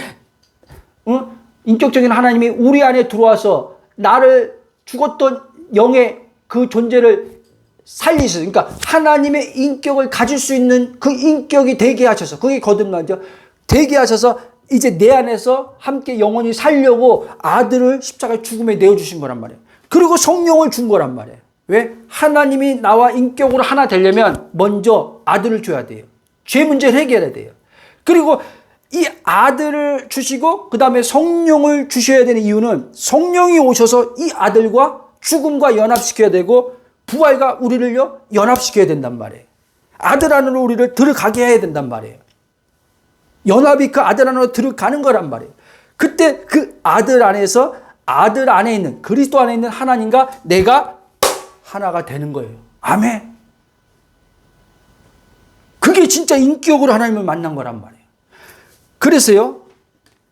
A: 우리 안에 들어와서 나를 죽었던 영의 그 존재를 살리셔서, 그러니까 하나님의 인격을 가질 수 있는 그 인격이 되게 하셔서, 그게 거듭나죠. 되게 하셔서 이제 내 안에서 함께 영원히 살려고 아들을 십자가의 죽음에 내어주신 거란 말이에요. 그리고 성령을 준 거란 말이에요. 왜? 하나님이 나와 인격으로 하나 되려면 먼저 아들을 줘야 돼요. 죄 문제를 해결해야 돼요. 그리고 이 아들을 주시고 그 다음에 성령을 주셔야 되는 이유는, 성령이 오셔서 이 아들과 죽음과 연합시켜야 되고 부활과 우리를요 연합시켜야 된단 말이에요. 아들 안으로 우리를 들어가게 해야 된단 말이에요. 연합이 그 아들 안으로 들어가는 거란 말이에요. 그때 그 아들 안에서, 아들 안에 있는, 그리스도 안에 있는 하나님과 내가 하나가 되는 거예요. 아멘. 그게 진짜 인격으로 하나님을 만난 거란 말이에요. 그래서요,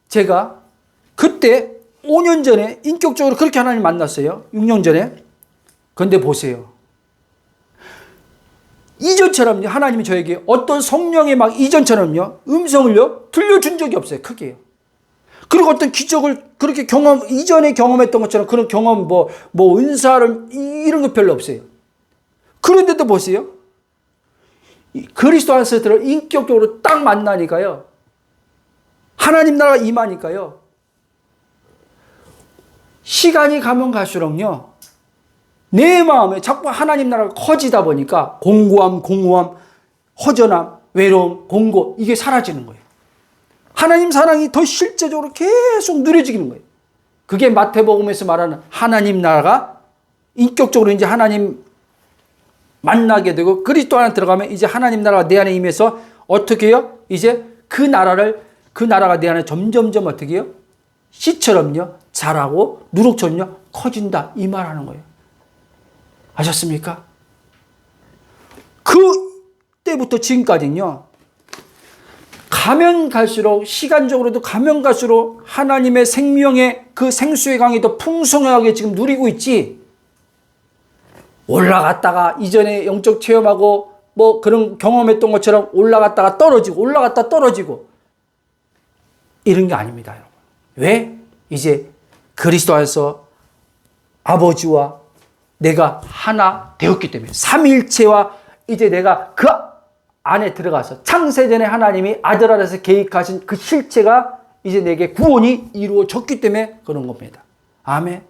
A: 제가 그때 5년 전에 인격적으로 그렇게 하나님 만났어요. 6년 전에. 그런데 보세요. 이전처럼요, 하나님이 저에게 어떤 성령의 막 이전처럼요, 음성을요, 들려준 적이 없어요. 크게요. 그리고 어떤 기적을 그렇게 이전에 경험했던 것처럼 그런 경험, 은사를, 이런 거 별로 없어요. 그런데도 보세요. 그리스도 안에서 들어 인격적으로 딱 만나니까요, 하나님 나라가 임하니까요, 시간이 가면 갈수록요, 내 마음에 자꾸 하나님 나라가 커지다 보니까 공허함, 허전함, 외로움, 공고, 이게 사라지는 거예요. 하나님 사랑이 더 실제적으로 계속 누려지는 거예요. 그게 마태복음에서 말하는 하나님 나라가 인격적으로 이제 하나님 만나게 되고, 그리스도 안에 들어가면 이제 하나님 나라가 내 안에 임해서 어떻게 해요? 이제 그 나라가 내 안에 점점점 어떻게 해요? 씨처럼요, 자라고 누룩처럼요, 커진다. 이 말하는 거예요. 아셨습니까? 그때부터 지금까지는요, 가면 갈수록, 시간적으로도 가면 갈수록 하나님의 생명의 그 생수의 강이 더 풍성하게 지금 누리고 있지, 올라갔다가 이전에 영적 체험하고 그런 경험했던 것처럼 올라갔다가 떨어지고 이런 게 아닙니다, 여러분. 왜? 이제 그리스도 안에서 아버지와 내가 하나 되었기 때문에, 삼일체와 이제 내가 그 안에 들어가서 창세전에 하나님이 아들 안에서 계획하신 그 실체가 이제 내게 구원이 이루어졌기 때문에 그런 겁니다. 아멘.